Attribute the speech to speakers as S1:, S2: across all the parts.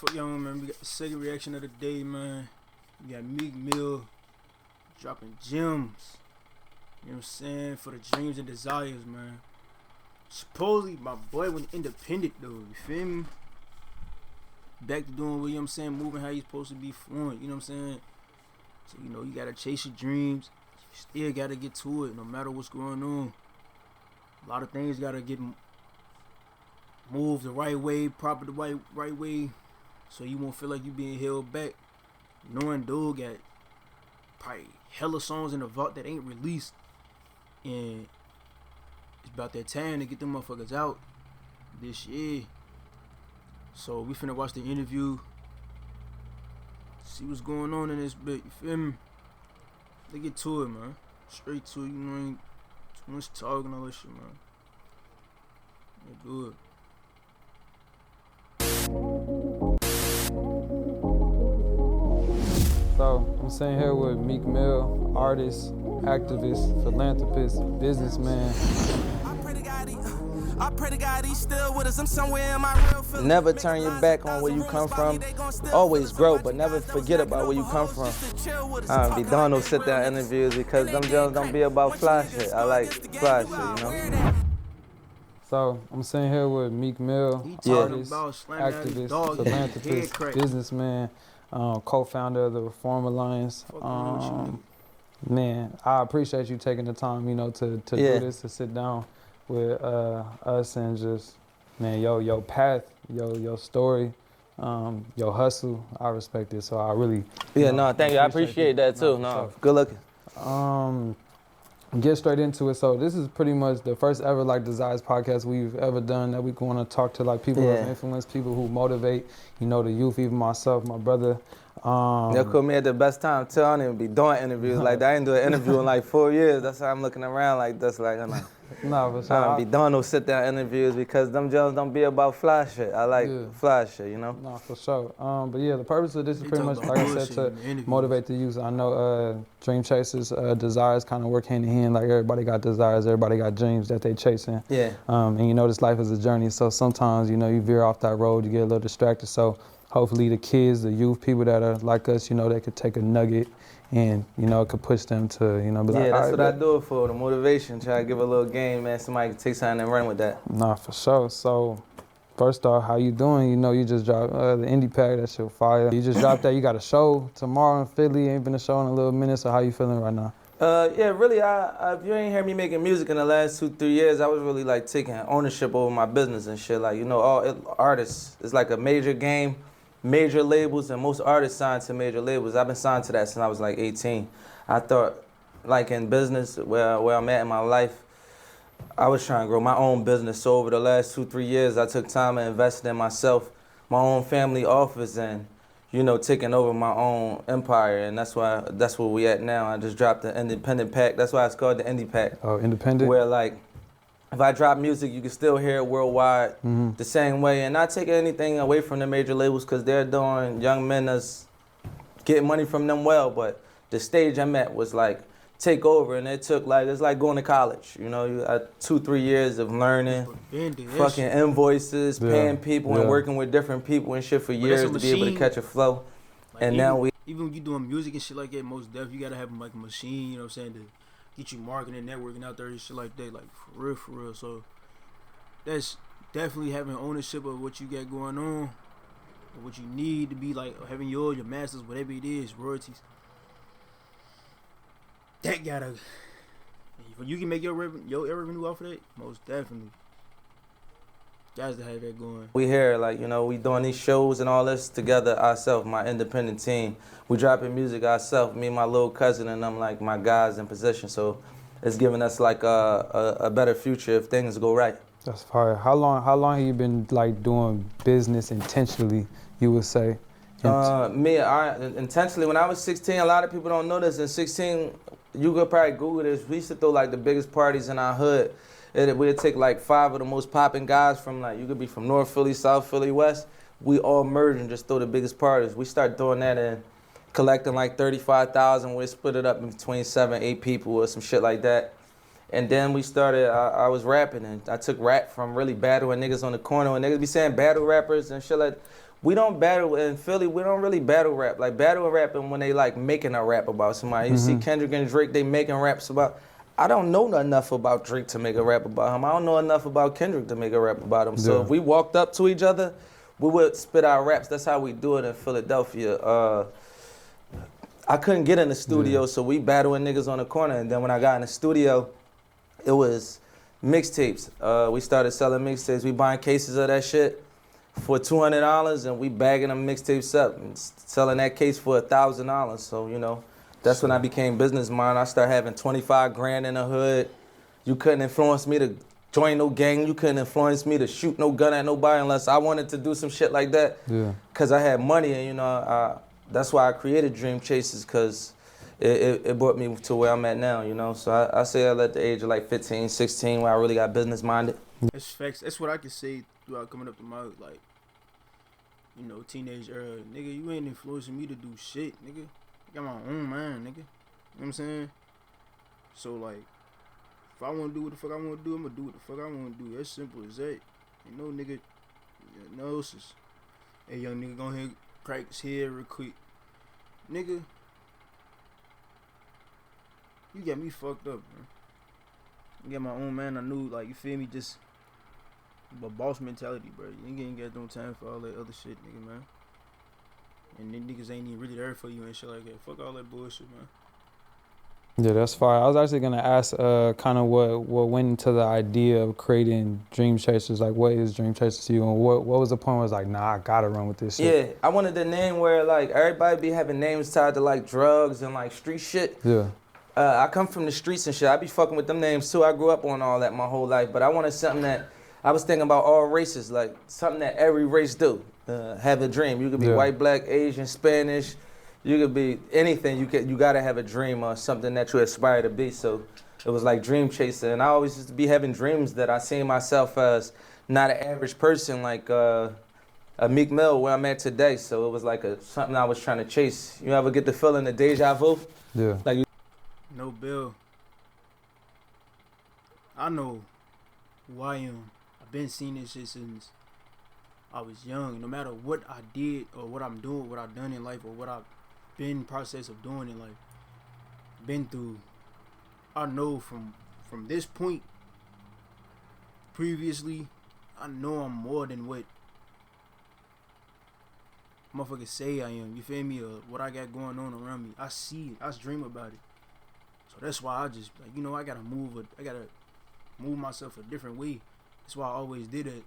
S1: fuck y'all, man. We got the second reaction of the day, man. We got Meek Mill dropping gems. You know what I'm saying? For the dreams and desires, man. Supposedly, my boy went independent, though. You feel me? Back to doing what, you know what I'm saying, moving how you supposed to be fluent. You know what I'm saying? So, you know, you gotta chase your dreams. You still gotta get to it, no matter what's going on. A lot of things gotta get moved the right way, proper the right way, so you won't feel like you being held back. Knowing dude got probably hella songs in the vault that ain't released, and it's about that time to get them motherfuckers out this year. So we finna watch the interview, see what's going on in this bit. You feel me? Let's get to it, man. Straight to it. You know, ain't too much talking, all that shit, man. Let's do it.
S2: So I'm sitting here with Meek Mill, artist, activist, philanthropist, businessman.
S3: I pray to God he's still with us. I'm somewhere in my real feelings.
S4: Never turn your back on where you come from. Always grow, but never forget about where you come from. I don't be doing no sit-down interviews because them jobs don't be about fly shit. I like fly shit, you know?
S2: So I'm sitting here with Meek Mill, artist, activist, philanthropist, businessman, co-founder of the Reform Alliance. Man, I appreciate you taking the time, you know, to do this, to sit down with us and just, man, your path, your story, your hustle. I respect it, so I really
S4: thank you. I appreciate that too. No, good looking.
S2: Get straight into it. So this is pretty much the first ever like Desires podcast we've ever done that we want to talk to like people who have influence, people who motivate, you know, the youth, even myself, my brother.
S4: They'll call me at the best time too. I don't even be doing interviews like that. I ain't do an interview in like 4 years. That's how I'm looking around like this. Like I'm like,
S2: no, for sure.
S4: I don't be doing no sit down interviews because them jobs don't be about fly shit. I like fly shit, you know?
S2: No, for sure. But yeah, the purpose of this is pretty much, like I said, to motivate the youth. I know dream chasers, desires kind of work hand in hand. Like everybody got desires, everybody got dreams that they chasing.
S4: Yeah.
S2: And you know, this life is a journey. So sometimes, you know, you veer off that road, you get a little distracted. So hopefully the kids, the youth, people that are like us, you know, they could take a nugget and, you know, it could push them to, you know, be like,
S4: that's what I do it for, the motivation. Try to give a little game, man. Somebody can take something and run with that.
S2: Nah, for sure. So, first off, how you doing? You know, you just dropped the indie pack, that shit fire. You just dropped that. You got a show tomorrow in Philly. Ain't been a show in a little minute, so how you feeling right now?
S4: Yeah, really, if you ain't heard me making music in the last 2-3 years, I was really like taking ownership over my business and shit. Like, you know, all artists, it's like a major game. Major labels, and most artists signed to major labels. I've been signed to that since I was like 18. I thought, like in business, where I'm at in my life, I was trying to grow my own business. So over the last 2-3 years, I took time and invested in myself, my own family office, and, you know, taking over my own empire. And that's where we at now. I just dropped the independent pack. That's why it's called the indie pack.
S2: Oh, independent?
S4: Where like, if I drop music, you can still hear it worldwide the same way, and not taking anything away from the major labels because they're doing young men that's getting money from them well. But the stage I'm at was like take over, and it took like, it's like going to college. You know, you had 2-3 years of learning, fucking invoices, paying people, and working with different people and shit for years to be able to catch a flow.
S1: Like,
S4: and
S1: even when you doing music and shit like that, most definitely you gotta have like a machine. You know what I'm saying? To get you marketing, networking out there and shit like that, like for real. So that's definitely having ownership of what you got going on, or what you need to be like having your masters, whatever it is, royalties. That gotta, you can make your revenue off of that, most definitely. Guys to have that going.
S4: We here, like, you know, we doing these shows and all this together ourselves, my independent team. We dropping music ourselves, me and my little cousin and them, like my guys in position. So it's giving us like a better future if things go right.
S2: That's fire. How long have you been like doing business intentionally, you would say?
S4: Intentionally, when I was 16, a lot of people don't know this. In 16, you could probably Google this. We used to throw like the biggest parties in our hood. We'd take like 5 of the most popping guys from like, you could be from North Philly, South Philly, West. We all merge and just throw the biggest parties. We start doing that and collecting like 35,000. We split it up in between 7-8 people or some shit like that. And then we started, I was rapping, and I took rap from really battling niggas on the corner. And niggas be saying battle rappers and shit like that. we don't battle in Philly. We don't really battle rap. Like battle rapping when they like making a rap about somebody. You see Kendrick and Drake, they making raps about. I don't know enough about Drake to make a rap about him. I don't know enough about Kendrick to make a rap about him. So if we walked up to each other, we would spit our raps. That's how we do it in Philadelphia. I couldn't get in the studio, so we battling niggas on the corner. And then when I got in the studio, it was mixtapes. We started selling mixtapes. We buying cases of that shit for $200, and we bagging them mixtapes up and selling that case for $1,000. So, you know, that's when I became business minded. I started having 25 grand in the hood. You couldn't influence me to join no gang. You couldn't influence me to shoot no gun at nobody unless I wanted to do some shit like that. Yeah. Cause I had money, and you know, that's why I created Dream Chasers, cause it brought me to where I'm at now, you know. So I say I at the age of like 15, 16, where I really got business minded.
S1: That's facts. That's what I can say throughout coming up to my, like, you know, teenage era. Nigga, you ain't influencing me to do shit, nigga. I got my own mind, nigga. You know what I'm saying? So, like, if I want to do what the fuck I want to do, I'm going to do what the fuck I want to do. As simple as that. Ain't no nigga knows this. Hey, young nigga, go ahead, crack his head real quick. Nigga, you got me fucked up, man. I got my own man. I knew, like, you feel me, just a boss mentality, bro. You ain't got no time for all that other shit, nigga, man. And then niggas ain't even really there for you and shit like that. Fuck all that bullshit, man.
S2: Yeah, that's fine. I was actually gonna ask kind of what went into the idea of creating Dream Chasers. Like, what is Dream Chasers to you, and what was the point where it's like, nah, I gotta run with this shit?
S4: Yeah, I wanted the name where like everybody be having names tied to like drugs and like street shit.
S2: Yeah.
S4: I come from the streets and shit. I be fucking with them names too. I grew up on all that my whole life, but I wanted something that I was thinking about all races, like something that every race do. Have a dream. You could be white, black, Asian, Spanish. You could be anything. You gotta have a dream or something that you aspire to be. So it was like Dream Chaser, and I always used to be having dreams that I seen myself as not an average person, like a Meek Mill where I'm at today. So it was like something I was trying to chase. You ever get the feeling of deja vu?
S2: Yeah.
S4: Like
S1: No, Bill. I know who I am. I've been seeing this shit since I was young. No matter what I did or what I'm doing, what I've done in life, or what I've been in the process of doing in life, been through, I know from this point previously, I know I'm more than what motherfuckers say I am. You feel me? Or what I got going on around me. I see it. I dream about it. So that's why I just, like, you know, I gotta move myself a different way. That's why I always did it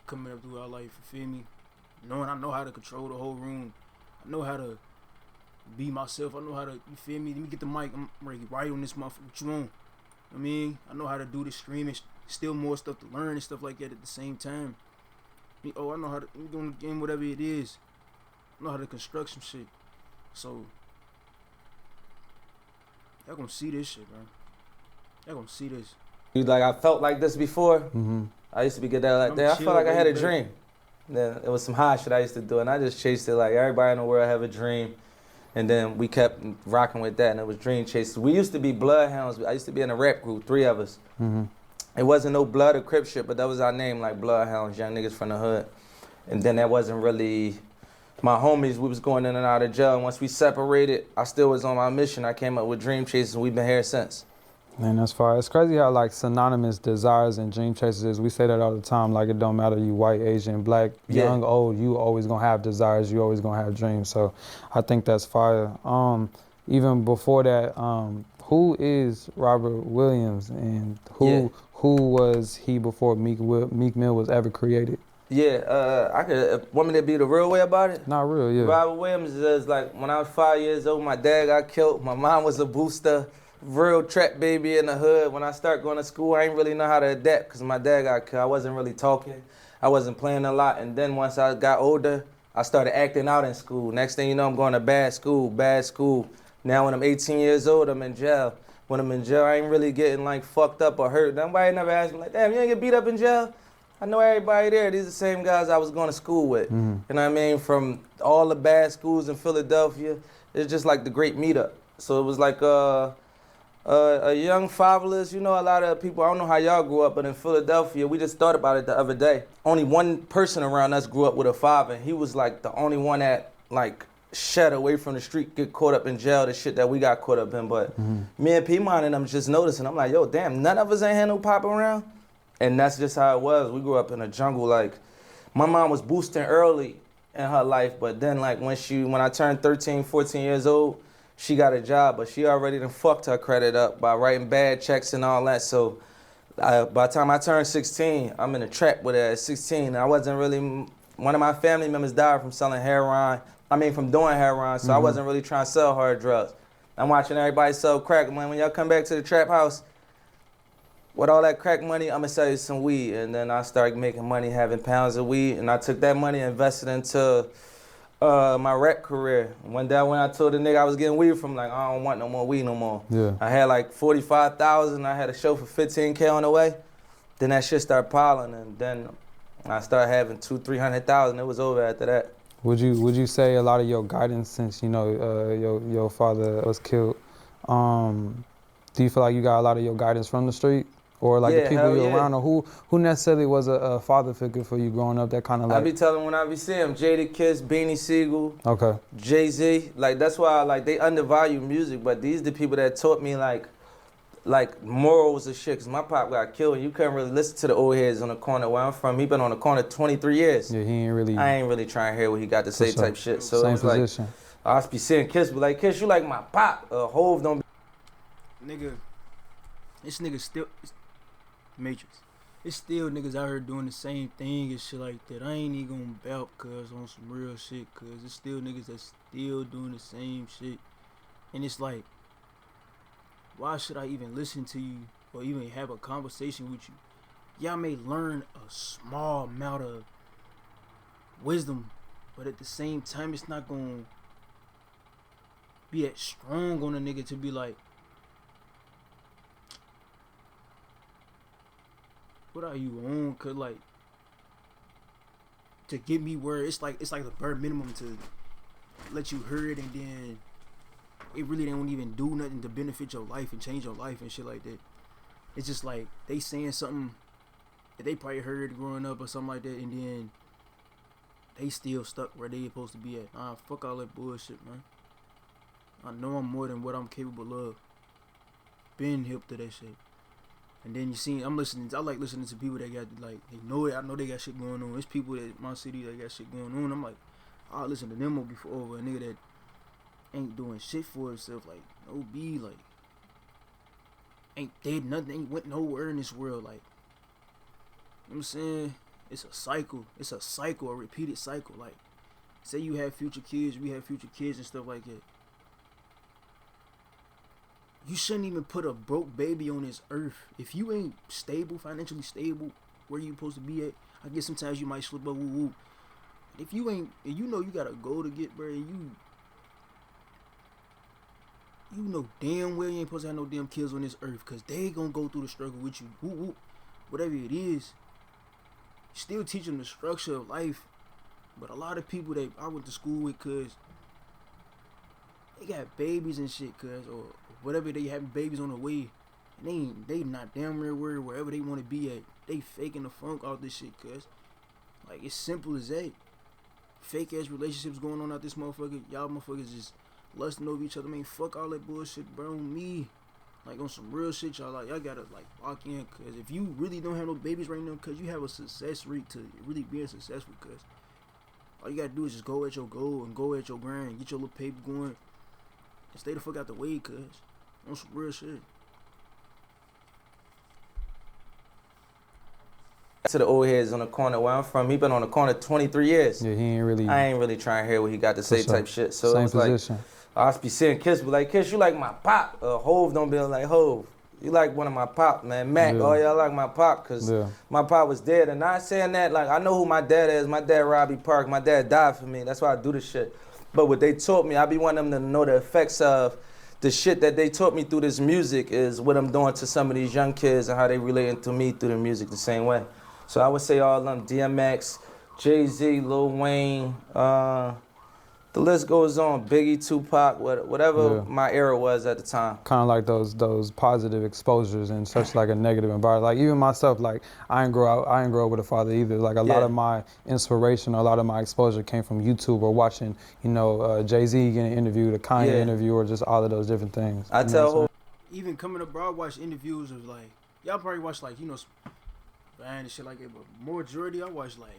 S1: coming up through our life, you feel me? Knowing I know how to control the whole room. I know how to be myself. I know how to, you feel me? Let me get the mic. I'm ready to write on this motherfucker. What you want? I mean, I know how to do the streaming. Still more stuff to learn and stuff like that at the same time. I know how to, I'm doing the game, whatever it is. I know how to construct some shit. So, y'all gonna see this shit, man. Y'all gonna see this.
S4: You like, I felt like this before. Mm-hmm. I used to be good at like that. I felt like I had a dream. Then it was some high shit I used to do, and I just chased it like everybody in the world have a dream. And then we kept rocking with that, and it was Dream Chasers. We used to be Bloodhounds. I used to be in a rap group, 3 of us. Mm-hmm. It wasn't no Blood or Crip shit, but that was our name, like Bloodhounds, young niggas from the hood. And then that wasn't really my homies. We was going in and out of jail, and once we separated, I still was on my mission. I came up with Dream Chasers, and we've been here since.
S2: Man, that's far. It's crazy how like synonymous desires and Dream Chasers is. We say that all the time. Like, it don't matter you white, Asian, black, young, old. You always gonna have desires. You always gonna have dreams. So I think that's fire. Even before that, who is Robert Williams, and who was he before Meek Mill was ever created?
S4: Yeah, I could. Want me to be the real way about it?
S2: Not real, yeah.
S4: Robert Williams is like, when I was 5 years old, my dad got killed. My mom was a booster. Real trap baby in the hood. When I start going to school, I ain't really know how to adapt because my dad got killed. I wasn't really talking. I wasn't playing a lot. And then once I got older, I started acting out in school. Next thing you know, I'm going to bad school. Now when I'm 18 years old, I'm in jail. When I'm in jail, I ain't really getting like fucked up or hurt. Nobody never asked me like, damn, you ain't get beat up in jail? I know everybody there. These are the same guys I was going to school with. Mm-hmm. You know what I mean? From all the bad schools in Philadelphia, it's just like the great meetup. So it was like, A young fatherless, you know, a lot of people, I don't know how y'all grew up, but in Philadelphia, we just thought about it the other day. Only one person around us grew up with a father, and he was like the only one that like shed away from the street, get caught up in jail, the shit that we got caught up in. But me and Piedmont and them just noticing, I'm like, yo, damn, none of us ain't had no pop around. And that's just how it was. We grew up in a jungle. Like, my mom was boosting early in her life, but then like when I turned 13, 14 years old, she got a job, but she already done fucked her credit up by writing bad checks and all that. So by the time I turned 16, I'm in a trap with her at 16. I wasn't really, one of my family members died from selling heroin. From doing heroin, so I wasn't really trying to sell hard drugs. I'm watching everybody sell crack. When y'all come back to the trap house, with all that crack money, I'm gonna sell you some weed. And then I started making money having pounds of weed, and I took that money and invested into my rap career. One day when I told the nigga I was getting weed from, like, I don't want no more weed no more.
S2: Yeah.
S4: I had like 45,000. I had a show for 15K on the way. Then that shit started piling, and then I started having 200,000-300,000. It was over after that.
S2: Would you say a lot of your guidance, since you know your father was killed, do you feel like you got a lot of your guidance from the street, or like the people you're around, or who necessarily was a father figure for you growing up? That kind of like.
S4: I be telling when I be seeing them, Jada Kiss, Beanie Siegel,
S2: okay,
S4: Jay-Z, like that's why like they undervalue music, but these the people that taught me like morals and shit, cause my pop got killed and you couldn't really listen to the old heads on the corner where I'm from. He been on the corner 23 years.
S2: Yeah, he ain't really.
S4: I ain't really trying to hear what he got to say type shit. So
S2: same
S4: it was
S2: position.
S4: Like, I just be seeing Kiss, be like, Kiss, you like my pop. Hove don't be.
S1: Nigga, this nigga still, Matrix. It's still niggas out here doing the same thing and shit like that. I ain't even gonna belt cuz on some real shit, cuz it's still niggas that's still doing the same shit. And it's like, why should I even listen to you or even have a conversation with you? Y'all may learn a small amount of wisdom, but at the same time, it's not gonna be that strong on a nigga to be like, what are you on? Cause like, to get me where it's like the bare minimum to let you hear it, and then it really don't even do nothing to benefit your life and change your life and shit like that. It's just like they saying something that they probably heard growing up or something like that, and then they still stuck where they supposed to be at. Nah, fuck all that bullshit, man. I know I'm more than what I'm capable of. Been hip to that shit. And then you see, I like listening to people that got, like, they know it. I know they got shit going on. There's people that my city that got shit going on. I'm like, I'll listen to them before over a nigga that ain't doing shit for himself. Like, no B, like, ain't did nothing, ain't went nowhere in this world. Like, you know what I'm saying? It's a cycle. It's a cycle, a repeated cycle. Like, say you have future kids, we have future kids and stuff like that. You shouldn't even put a broke baby on this earth. If you ain't stable, financially stable, where you supposed to be at, I guess sometimes you might slip up, woo-woo. If you ain't, and you know you gotta go to get, bro, and you know damn well you ain't supposed to have no damn kids on this earth, cause they gonna go through the struggle with you, woo-woo. Whatever it is, still teach them the structure of life. But a lot of people that I went to school with, cause they got babies and shit, cuz, or whatever, they having babies on the way, and they not damn near worried wherever they want to be at. They faking the funk out this shit, cuz. Like, it's simple as that. Fake ass relationships going on out this motherfucker. Y'all motherfuckers just lusting over each other. Man, fuck all that bullshit, bro. Me, like, on some real shit, y'all gotta like lock in, cuz if you really don't have no babies right now, cuz you have a success rate to really being successful, cuz all you gotta do is just go at your goal and go at your grind, get your little paper going, and stay the fuck out the way, cuz on some real shit.
S4: To the old heads on the corner where I'm from, he been on the corner 23 years.
S2: Yeah, he ain't really.
S4: I ain't really trying to hear what he got to say type shit. So
S2: same
S4: it's
S2: position.
S4: Like, I just be seeing Kiss, be like, Kiss, you like my pop. Hove don't be like, Hove, you like one of my pop, man. Mac, oh yeah, I like my pop, cause my pop was dead. And not saying that, like, I know who my dad is. My dad, Robbie Park. My dad died for me. That's why I do this shit. But what they taught me, I be wanting them to know the effects of the shit that they taught me through this music is what I'm doing to some of these young kids and how they relating to me through the music the same way. So I would say all of them, DMX, Jay-Z, Lil Wayne, The list goes on. Biggie, Tupac, whatever my era was at the time.
S2: Kind of like those positive exposures in such like a negative environment. Like even myself, like I didn't grow up with a father either. Like a lot of my inspiration, a lot of my exposure came from YouTube or watching, you know, Jay-Z getting interviewed, a Kanye interview, or just all of those different things.
S4: I tell
S1: even coming up, bro, I watch interviews of like, y'all probably watch like, you know, band and shit like that, but majority I watch like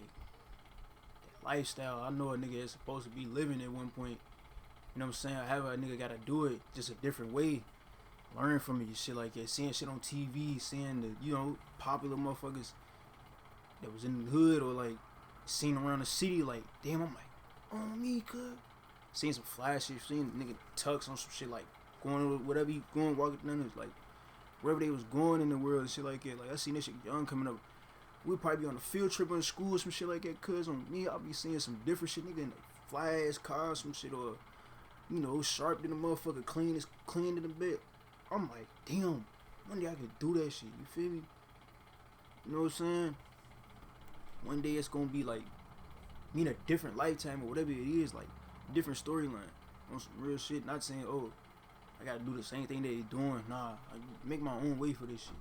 S1: lifestyle. I know a nigga is supposed to be living at one point. You know what I'm saying? However, a nigga gotta do it just a different way. Learn from it, shit like that. Seeing shit on TV, seeing the, you know, popular motherfuckers that was in the hood or like seen around the city. Like, damn, I'm like, oh me, cuz. Seeing some flashes, seeing nigga tux on some shit like going whatever you going, walking down like wherever they was going in the world and shit like that. Like I seen this shit young coming up. We'd probably be on a field trip in school or some shit like that, cuz on me, I'll be seeing some different shit, nigga, in a fly-ass car, some shit, or, you know, sharp than a motherfucker, clean in the bed. I'm like, damn, one day I could do that shit, you feel me? You know what I'm saying? One day it's gonna be like, me in a different lifetime or whatever it is, like, different storyline, on some real shit, not saying, oh, I gotta do the same thing that they doing, nah, I make my own way for this shit.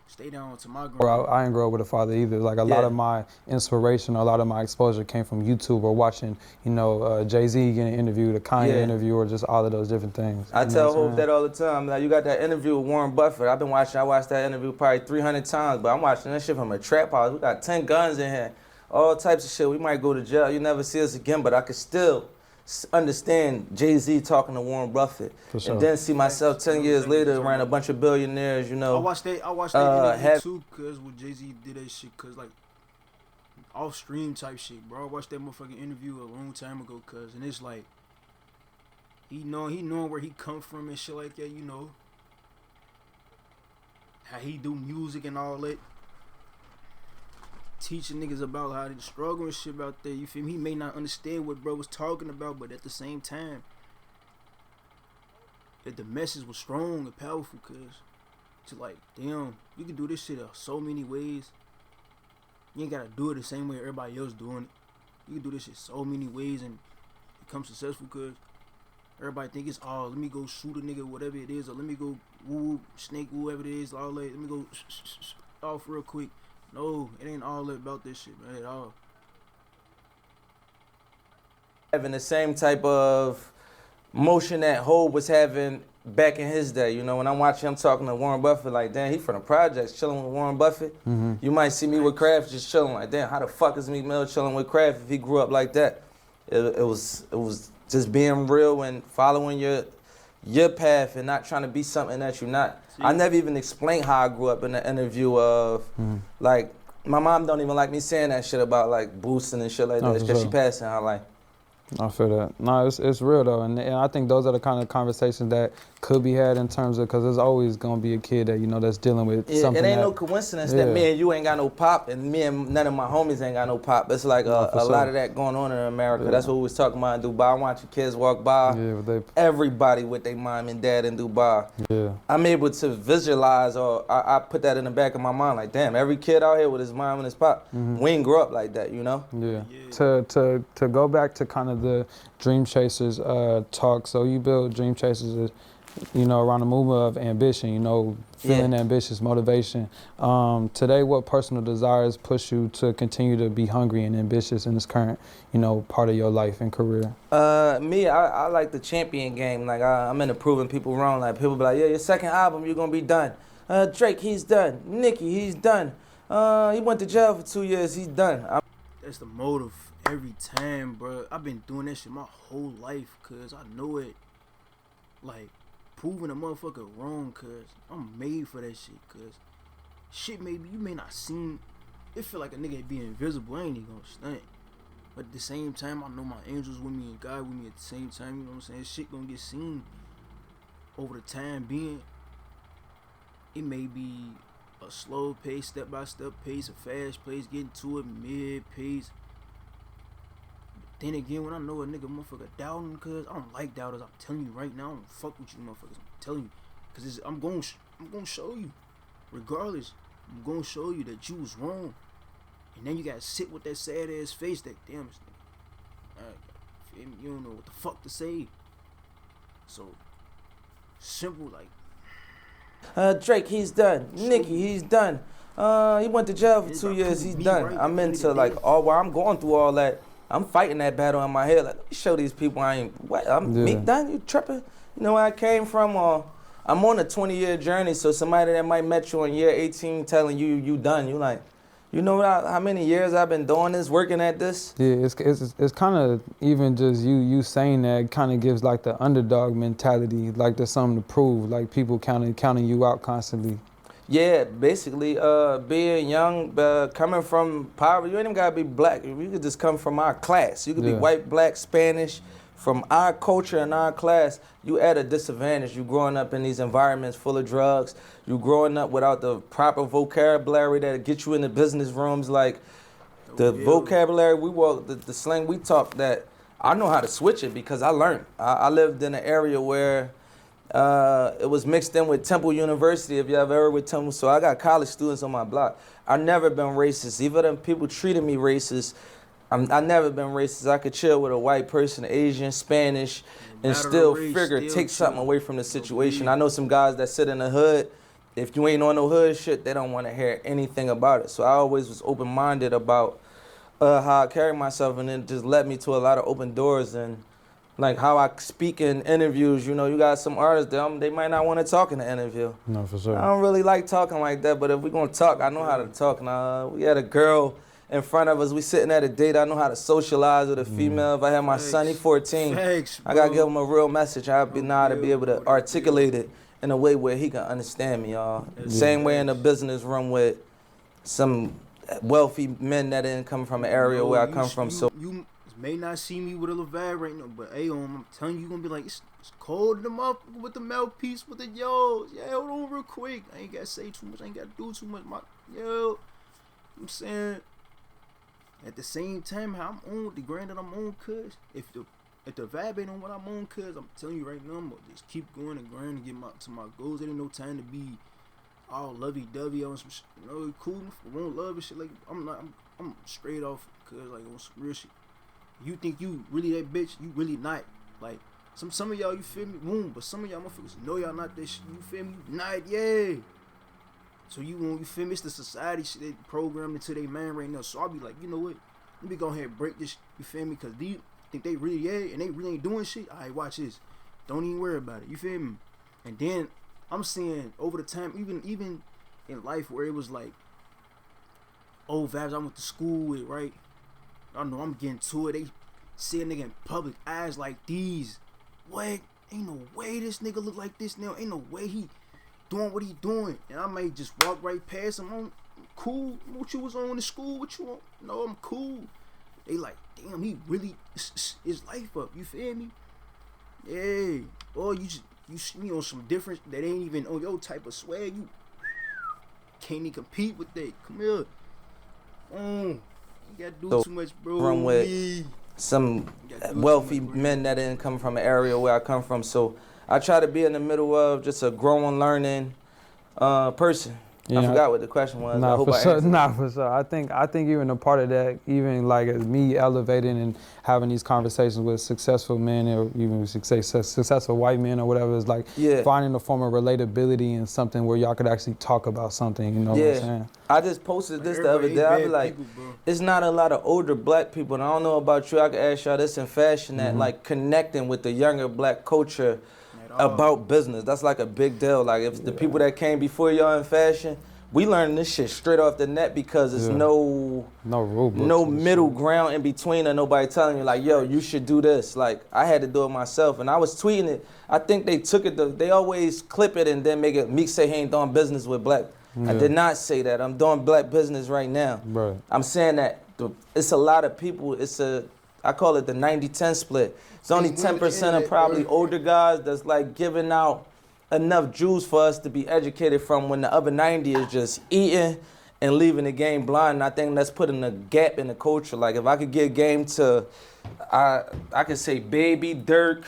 S1: Stay down to my ground.
S2: I didn't grow up with a father either. Like a lot of my inspiration, a lot of my exposure came from YouTube or watching, you know, Jay-Z getting interviewed, a Kanye interview, or just all of those different things.
S4: I tell Hope that all the time. Like you got that interview with Warren Buffett. I watched that interview probably 300 times, but I'm watching that shit from a trap house. We got 10 guns in here, all types of shit. We might go to jail. You never see us again, but I could still understand Jay-Z talking to Warren Buffett, and then see myself 10 years later around a bunch of billionaires, you know.
S1: I watched that interview too, cause when Jay-Z did that shit, cause like off stream type shit, bro. I watched that motherfucking interview a long time ago, cause, and it's like he knowing where he come from and shit like that, you know. How he do music and all that. Teaching niggas about how to struggle and shit about that, you feel me? He may not understand what bro was talking about, but at the same time, that the message was strong and powerful, cuz to like, damn, you can do this shit so many ways. You ain't gotta do it the same way everybody else doing it. You can do this shit so many ways and become successful, cuz everybody think it's, oh, let me go shoot a nigga, whatever it is, or let me go woo, snake, whoever it is, all that, let me go off real quick. No, it ain't all about this shit, man, at all.
S4: Having the same type of motion that Hov was having back in his day. You know, when I'm watching him talking to Warren Buffett, like, damn, he from the projects chilling with Warren Buffett. You might see me with Kraft just chilling, like, damn, how the fuck is Meek Mill chilling with Kraft if he grew up like that? It was just being real and following your path and not trying to be something that you're not. See? I never even explained how I grew up in the interview of, like, my mom don't even like me saying that shit about, like, boosting and shit like that because she passed in her life.
S2: I feel that. No, it's real though, and I think those are the kind of conversations that could be had in terms of, because there's always gonna be a kid that, you know, that's dealing with something.
S4: It ain't no coincidence that me and you ain't got no pop, and me and none of my homies ain't got no pop. It's like a lot of that going on in America. That's what we was talking about in Dubai. I'm watching kids walk by. Everybody with their mom and dad in Dubai. I'm able to visualize, or I put that in the back of my mind, like, damn, every kid out here with his mom and his pop. We ain't grow up like that, you know. To go back to kind of the Dream Chasers talk. So you build Dream Chasers, you know, around the movement of ambition, you know, feeling ambitious, motivation. Today, what personal desires push you to continue to be hungry and ambitious in this current, you know, part of your life and career? I like the champion game. Like, I'm into proving people wrong. Like, people be like, yeah, your second album, you're going to be done. Drake, he's done. Nicki, he's done. He went to jail for 2 years, he's done.
S1: That's the motive every time, bro. I've been doing that shit my whole life, cuz I know it. Like, proving a motherfucker wrong, cuz I'm made for that shit, cuz shit maybe you may not seen. It feel like a nigga be invisible. I ain't even gonna stunt. But at the same time, I know my angels with me and God with me at the same time, you know what I'm saying? Shit gonna get seen over the time being. It may be a slow pace, step-by-step pace, a fast pace, getting to it, mid-pace. Then again, when I know a nigga motherfucker doubting, cuz I don't like doubters. I'm telling you right now, I don't fuck with you motherfuckers. I'm telling you, cuz I'm gonna show you, regardless. I'm gonna show you that you was wrong, and then you gotta sit with that sad ass face. That damn, this nigga, You don't know what the fuck to say. So simple, like.
S4: Drake, he's done. Nicki, he's done. He went to jail for 2 years. He's done.
S1: Right,
S4: I'm into like all while I'm going through all that. I'm fighting that battle in my head. Like, let me show these people I ain't. What? I'm Meek done. You tripping? You know where I came from? I'm on a 20-year journey. So somebody that might met you in year 18 telling you done. You like, you know how many years I've been doing this, working at this?
S2: Yeah, it's kind of even just you saying that kind of gives like the underdog mentality, like there's something to prove, like people counting you out constantly.
S4: Yeah, basically, being young, coming from poverty, you ain't even gotta be black. You could just come from our class. You could be white, black, Spanish, from our culture and our class. You at a disadvantage. You growing up in these environments full of drugs. You growing up without the proper vocabulary that get you in the business rooms. Like the vocabulary we walk, the slang we talk, that I know how to switch it because I learned. I lived in an area where it was mixed in with Temple University, if you ever heard with Temple. So I got college students on my block. I've never been racist. Even if people treated me racist, I've never been racist. I could chill with a white person, Asian, Spanish, and still take something away from the situation. I know some guys that sit in the hood. If you ain't on no hood shit, they don't want to hear anything about it. So I always was open-minded about how I carry myself, and it just led me to a lot of open doors. And like how I speak in interviews, you know, you got some artists, they might not want to talk in the interview.
S2: No, for sure.
S4: I don't really like talking like that, but if we're going to talk, I know how to talk. Now, we had a girl in front of us, we sitting at a date, I know how to socialize with a female. If I had my son, he's 14, I got to give him a real message. I know how to be able to articulate it in a way where he can understand me, y'all. Same way in the business room with some wealthy men that didn't come from an area where I come from. So
S1: you may not see me with a Levar right now, but hey, I'm telling you, you're gonna be like, it's cold in the motherfucker with the mouthpiece with the yo. Yeah, hold on real quick. I ain't gotta say too much. I ain't gotta do too much. I'm saying, at the same time, how I'm on with the grind that I'm on, cuz if the vibe ain't on what I'm on, cuz I'm telling you right now, I'm gonna just keep going and grind and get to my goals. There ain't no time to be all lovey-dovey on some shit. You know, cool, won't love and shit. Like I'm straight off, cuz like on some real shit. You think you really that bitch, you really not. Like, some of y'all, you feel me, boom, but some of y'all motherfuckers know y'all not that shit, you feel me, you not, yeah. So you feel me, it's the society shit they programmed into their mind right now. So I'll be like, you know what, let me go ahead and break this, you feel me, because these think they really, yeah, and they really ain't doing shit. Alright, watch this, don't even worry about it, you feel me. And then, I'm seeing over the time, even in life where it was like, old vibes I went to school with, right? I know I'm getting to it. They see a nigga in public, eyes like these. What? Ain't no way this nigga look like this now. Ain't no way he doing what he doing. And I may just walk right past him. I'm cool. What you was on in school? What you on? No, I'm cool. They like, damn, he really his life up. You feel me? Yeah. Or you see me on some different that ain't even on your type of swag. You can't even compete with that. Come here. You gotta do too much, bro.
S4: From with some wealthy men that didn't come from an area where I come from. So I try to be in the middle of just a growing, learning person. I forgot what the question was.
S2: For sure. I think even a part of that, even like as me elevating and having these conversations with successful men or even successful white men or whatever, is like finding a form of relatability and something where y'all could actually talk about something, you know what I'm saying?
S4: I just posted this the other day. I be like, it's not a lot of older black people, and I don't know about you, I can ask y'all this in fashion, that like connecting with the younger black culture about business. That's like a big deal. Like if the people that came before y'all in fashion, we learned this shit straight off the net because there's no middle ground in between, and nobody telling you like, yo, you should do this. Like I had to do it myself, and I was tweeting it. I think they took it. They always clip it and then make it. Meek say he ain't doing business with black. I did not say that. I'm doing black business right now.
S2: Right.
S4: I'm saying that it's a lot of people. I call it the 90-10 split. It's only 10% of probably older guys that's like giving out enough juice for us to be educated from, when the other 90 is just eating and leaving the game blind. And I think that's putting a gap in the culture. Like if I could give game to, I could say Baby, Dirk,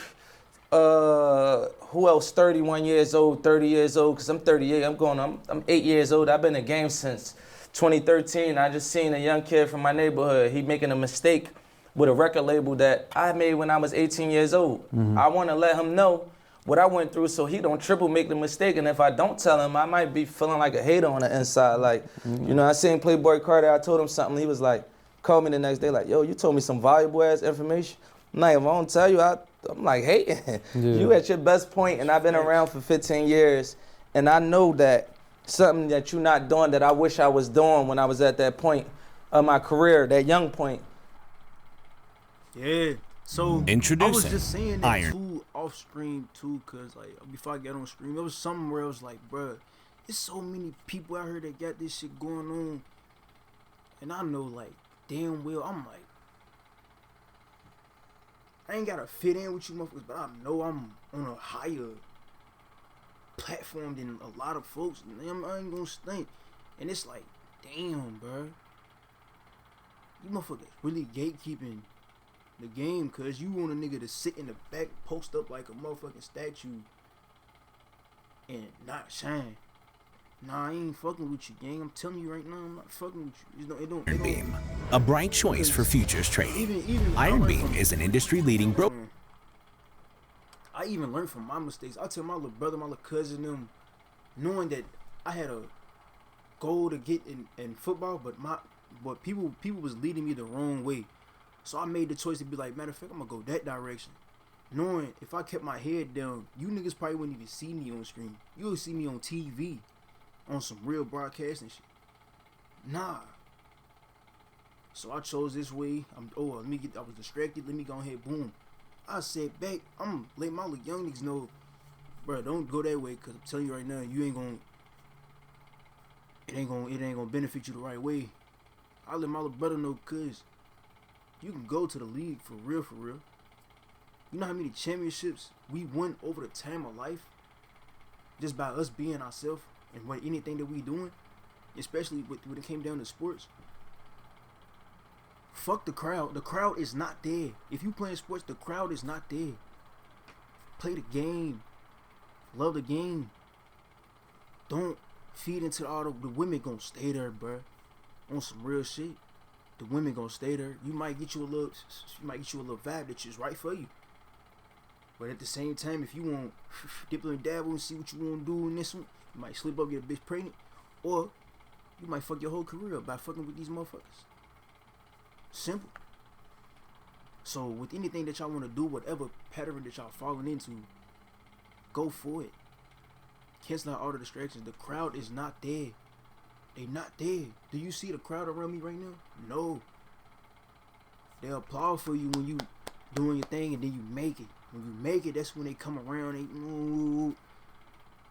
S4: who else, 31 years old, 30 years old, because I'm 38, I'm 8 years old. I've been in the game since 2013. I just seen a young kid from my neighborhood. He making a mistake with a record label that I made when I was 18 years old. I want to let him know what I went through so he don't triple make the mistake. And if I don't tell him, I might be feeling like a hater on the inside. Like, you know, I seen Playboy Carter, I told him something, he was like, called me the next day like, yo, you told me some valuable ass information. I'm like, if I don't tell you, I'm like hating. You at your best point, and I've been around for 15 years, and I know that something that you're not doing that I wish I was doing when I was at that point of my career, that young point.
S1: Yeah. So
S5: Introducing
S1: I was just saying that
S5: Iron.
S1: too off stream too, cause like before I got on stream, there was something where I was like, bruh, there's so many people out here that got this shit going on, and I know like damn well I'm like, I ain't gotta fit in with you motherfuckers, but I know I'm on a higher platform than a lot of folks. I ain't gonna stink, and it's like, damn, bruh, you motherfuckers really gatekeeping the game, cause you want a nigga to sit in the back, post up like a motherfucking statue, and not shine. Nah, I ain't fucking with you, gang. I'm telling you right now, I'm not fucking with you. It don't.
S5: Iron Beam, a bright choice for futures trading. Iron Beam is an industry-leading broker.
S1: I even learned from my mistakes. I tell my little brother, my little cousin, them, knowing that I had a goal to get in football, but people was leading me the wrong way. So I made the choice to be like, matter of fact, I'm gonna go that direction. Knowing if I kept my head down, you niggas probably wouldn't even see me on screen. You would see me on TV, on some real broadcasting shit. Nah. So I chose this way. I was distracted. Let me go ahead, boom. I said back, I'm let my little young niggas know, bro, don't go that way, cause I'm telling you right now, you ain't gonna. It ain't gonna benefit you the right way. I let my little brother know, cause you can go to the league for real, for real. You know how many championships we won over the time of life just by us being ourselves and what anything that we doing, especially when it came down to sports. Fuck the crowd. The crowd is not there. If you playing sports, the crowd is not there. Play the game. Love the game. Don't feed into all the women gonna stay there, bruh. On some real shit. The women gonna stay there. You might get you a little vibe that's just right for you. But at the same time, if you want dip and dabble and see what you want to do in this one, you might slip up, get a bitch pregnant, or you might fuck your whole career up by fucking with these motherfuckers. Simple. So with anything that y'all want to do, whatever pattern that y'all falling into, go for it. Cancel out all the distractions. The crowd is not there. They not there. Do you see the crowd around me right now? No. They applaud for you when you doing your thing, and then you make it. When you make it, that's when they come around. They, ooh,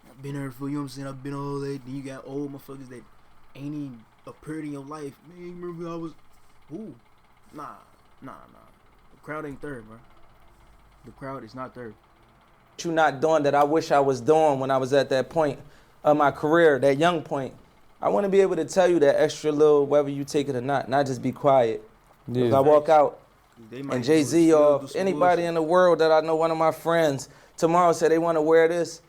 S1: I've been there for you. Know what I'm saying, I've been all that. Then you got old motherfuckers that ain't even appeared in your life. Man, you remember I was, ooh, nah. The crowd ain't third, bro. The crowd is not third.
S4: You not doing that I wish I was doing when I was at that point of my career, that young point. I want to be able to tell you that extra little, whether you take it or not just be quiet.
S2: Yeah.
S4: If I walk out and Jay-Z or anybody in the world that I know, one of my friends, tomorrow say they want to wear this,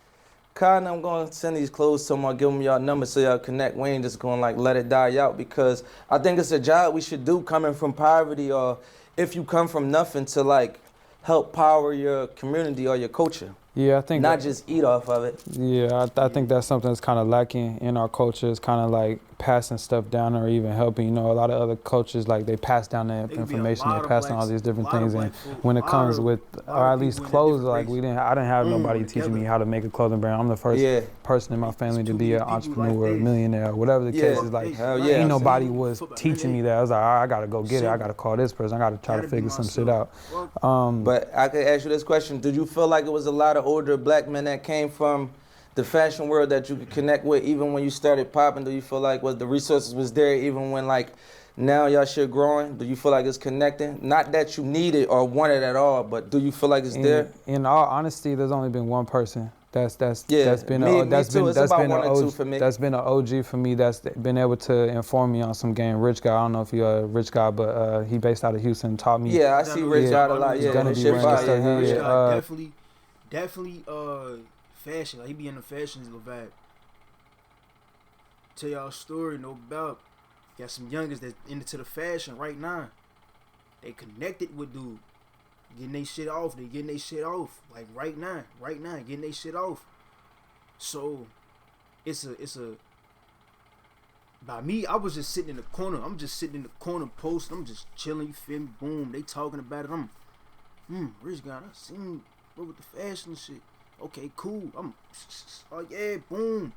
S4: kinda I'm going to send these clothes to them or give them y'all number so y'all connect. We ain't just going to like let it die out, because I think it's a job we should do coming from poverty, or if you come from nothing, to like help power your community or your culture.
S2: Yeah, I think
S4: not just eat off of it.
S2: Yeah, I think that's something that's kind of lacking in our culture. It's kind of like passing stuff down or even helping. You know, a lot of other cultures, like they pass down the information, they pass down all these different things. And when it comes with, or at least clothes, like I didn't have nobody teaching me how to make a clothing brand. I'm the first person in my family to be an entrepreneur, a millionaire, whatever the case is. Like, ain't nobody was teaching me that. I was like, all right, I gotta go get it. I gotta call this person. I gotta try to figure some shit out.
S4: But I could ask you this question: did you feel like it was a lot of older black men that came from the fashion world that you could connect with even when you started popping? Do you feel like the resources was there even when like now y'all shit growing? Do you feel like it's connecting? Not that you need it or want it at all, but do you feel like it's there?
S2: In all honesty, there's only been one person that's been an OG for me, that's been able to inform me on some game. Rich Guy, I don't know if you're a Rich Guy, but he based out of Houston, taught me.
S4: Yeah, I see Rich Guy a lot. Yeah,
S2: gonna be wearing
S1: stuff. Definitely fashion. Like he be in the fashions little vibe. Tell y'all a story, no doubt. Got some youngers that into the fashion right now. They connected with dude. Getting they shit off. They getting they shit off. Like right now, getting they shit off. So it's a by me, I was just sitting in the corner. I'm just sitting in the corner posting. I'm just chilling, you feel me? Boom. They talking about it. I'm rich guy. I seen bro with the fashion shit. Okay, cool. Oh yeah, boom.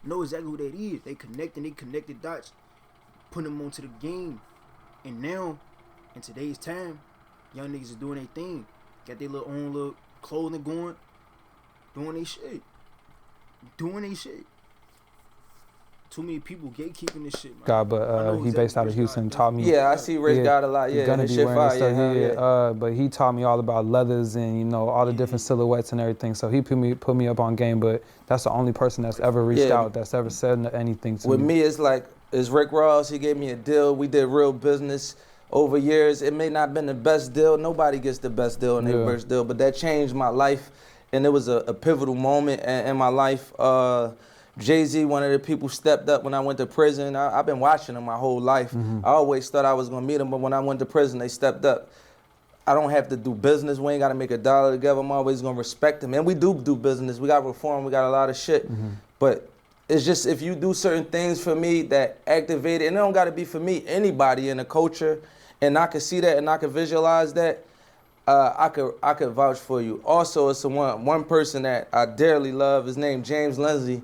S1: Know exactly who that is. They connected dots, putting them onto the game. And now, in today's time, young niggas is doing their thing. Got their little own little clothing going, doing their shit. Too many people gatekeeping this shit, man.
S2: God, but he based out of Houston, taught me.
S4: Yeah, I see Rich God a lot. Yeah,
S2: gonna
S4: his
S2: be
S4: shit
S2: wearing
S4: fire.
S2: stuff.
S4: Yeah.
S2: But he taught me all about leathers and, you know, all the different silhouettes and everything. So he put me up on game. But that's the only person that's ever reached out, that's ever said anything to me.
S4: With me, it's like, it's Rick Ross. He gave me a deal. We did real business over years. It may not have been the best deal. Nobody gets the best deal in their first deal. But that changed my life. And it was a pivotal moment in my life. Jay-Z, one of the people, stepped up when I went to prison. I've been watching them my whole life. I always thought I was going to meet them, but when I went to prison, they stepped up. I don't have to do business. We ain't got to make a dollar together. I'm always going to respect them. And we do business. We got reform. We got a lot of shit. But it's just, if you do certain things for me that activate it, and it don't got to be for me, anybody in the culture, and I can see that and I can visualize that, I could vouch for you. Also, it's one person that I dearly love. His name James Lindsay.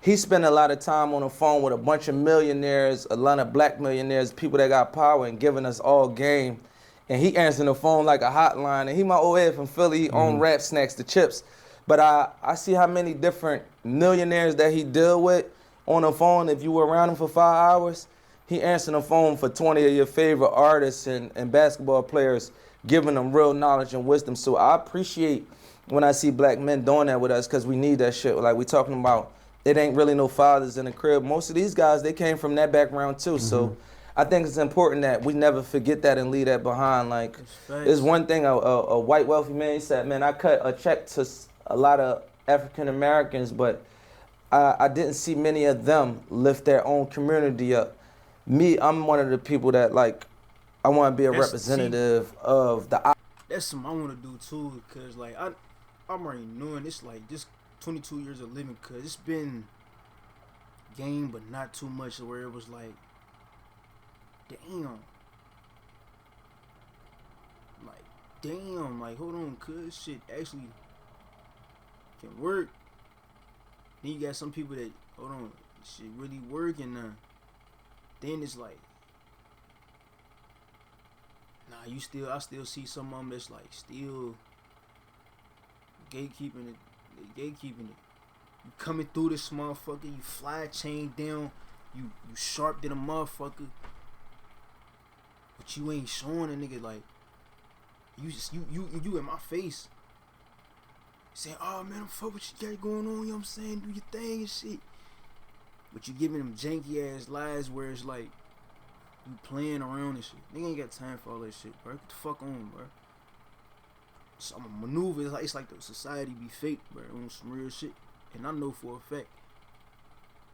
S4: He spent a lot of time on the phone with a bunch of millionaires, a lot of black millionaires, people that got power, and giving us all game. And he answering the phone like a hotline. And he my old head from Philly. He own Rap Snacks, the chips. But I see how many different millionaires that he deal with on the phone. If you were around him for 5 hours, he answering the phone for 20 of your favorite artists and basketball players, giving them real knowledge and wisdom. So I appreciate when I see black men doing that with us, because we need that shit. Like we talking about, it ain't really no fathers in the crib. Most of these guys, they came from that background too. So I think it's important that we never forget that and leave that behind. Like, there's one thing a white wealthy man, he said, man, I cut a check to a lot of African Americans, but I didn't see many of them lift their own community up. Me, I'm one of the people that, like, I want to be a representative of the...
S1: That's something I want to do too, because like I'm already knowing this, like this 22 years of living, because it's been game but not too much, where it was like, damn, like hold on, cuz shit actually can work. Then you got some people that, hold on, shit really working now. Then it's like, nah, I still see some of them that's like still gatekeeping it. They gatekeeping it. You coming through this motherfucker, you fly chain down, you sharp than a motherfucker, but you ain't showing a nigga like you in my face saying, oh man, I'm fuck what you got going on, you know what I'm saying, do your thing and shit. But you giving them janky ass lies where it's like you playing around and shit. Nigga ain't got time for all that shit, bro. Get the fuck on, bro. So I'm a maneuver. It's like the society be fake, bro, on some real shit. And I know for a fact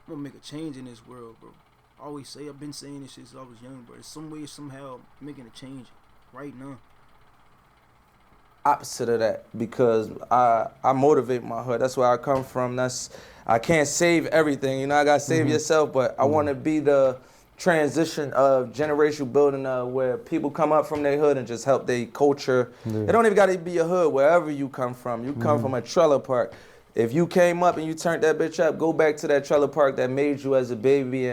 S1: I'm gonna make a change in this world, bro. I always say, I've been saying this shit since I was young, bro. It's some way, somehow making a change right now.
S4: Opposite of that, because I motivate my hood. That's where I come from. I can't save everything, you know. I gotta save yourself, but I want to be the transition of generational building, where people come up from their hood and just help their culture. It don't even gotta be your hood. Wherever you come from, you come from a trailer park. If you came up and you turned that bitch up, go back to that trailer park that made you as a baby